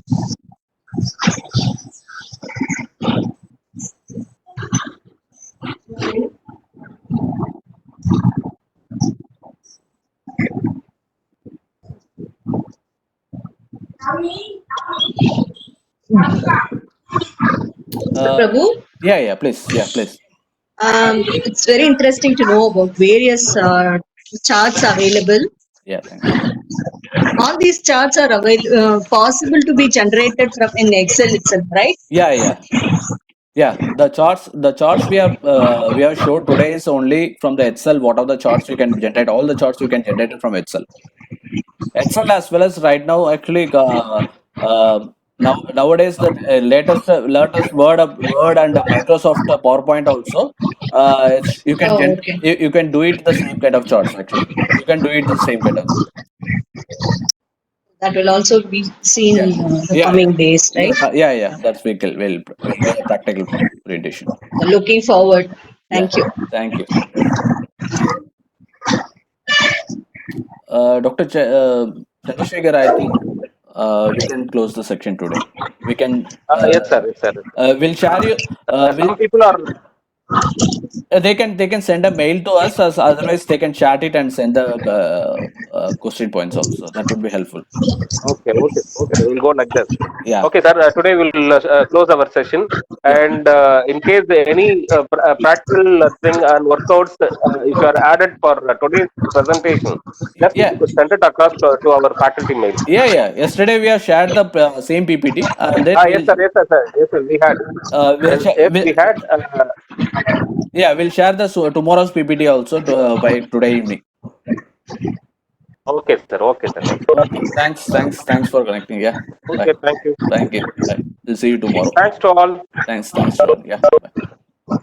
Prabhu, Yeah, please. it's very interesting to know about various charts available. Yeah, thanks. All these charts are possible to be generated from in Excel itself, right? Yeah. The charts we have showed today is only from the Excel. What are the charts you can generate? All the charts you can generate it from Excel. Excel as well as right now actually nowadays the latest Word and Microsoft PowerPoint also. You can Okay. you can do it the same kind of charts actually. You can do it the same kind of. That will also be seen Yeah. in the coming days, right? Yeah. That's we'll do a practical presentation. Looking forward. Thank you. Thank you. Dr. Chandrasekhar, I think we can close the section today. We can. Yes, sir. Yes, sir. We'll share you. Some people are. They can send a mail to us. As otherwise, they can chat it and send the question points also. That would be helpful. Okay. We'll go like this. Yeah. Okay, sir. Today we'll close our session, and in case any practical thing and workouts, if you are added for today's presentation, just Yeah. send it across to our faculty mail. Yeah. Yesterday we have shared the same PPT, and then Yes, sir. Yes, sir. We had. We had. We'll share the tomorrow's PPT also by today evening. Okay, sir. Okay. Okay. Thanks for connecting. Yeah. Okay. Bye. Thank you. Thank you. Bye. We'll see you tomorrow. Thanks to all. Thanks to all. Yeah. Bye.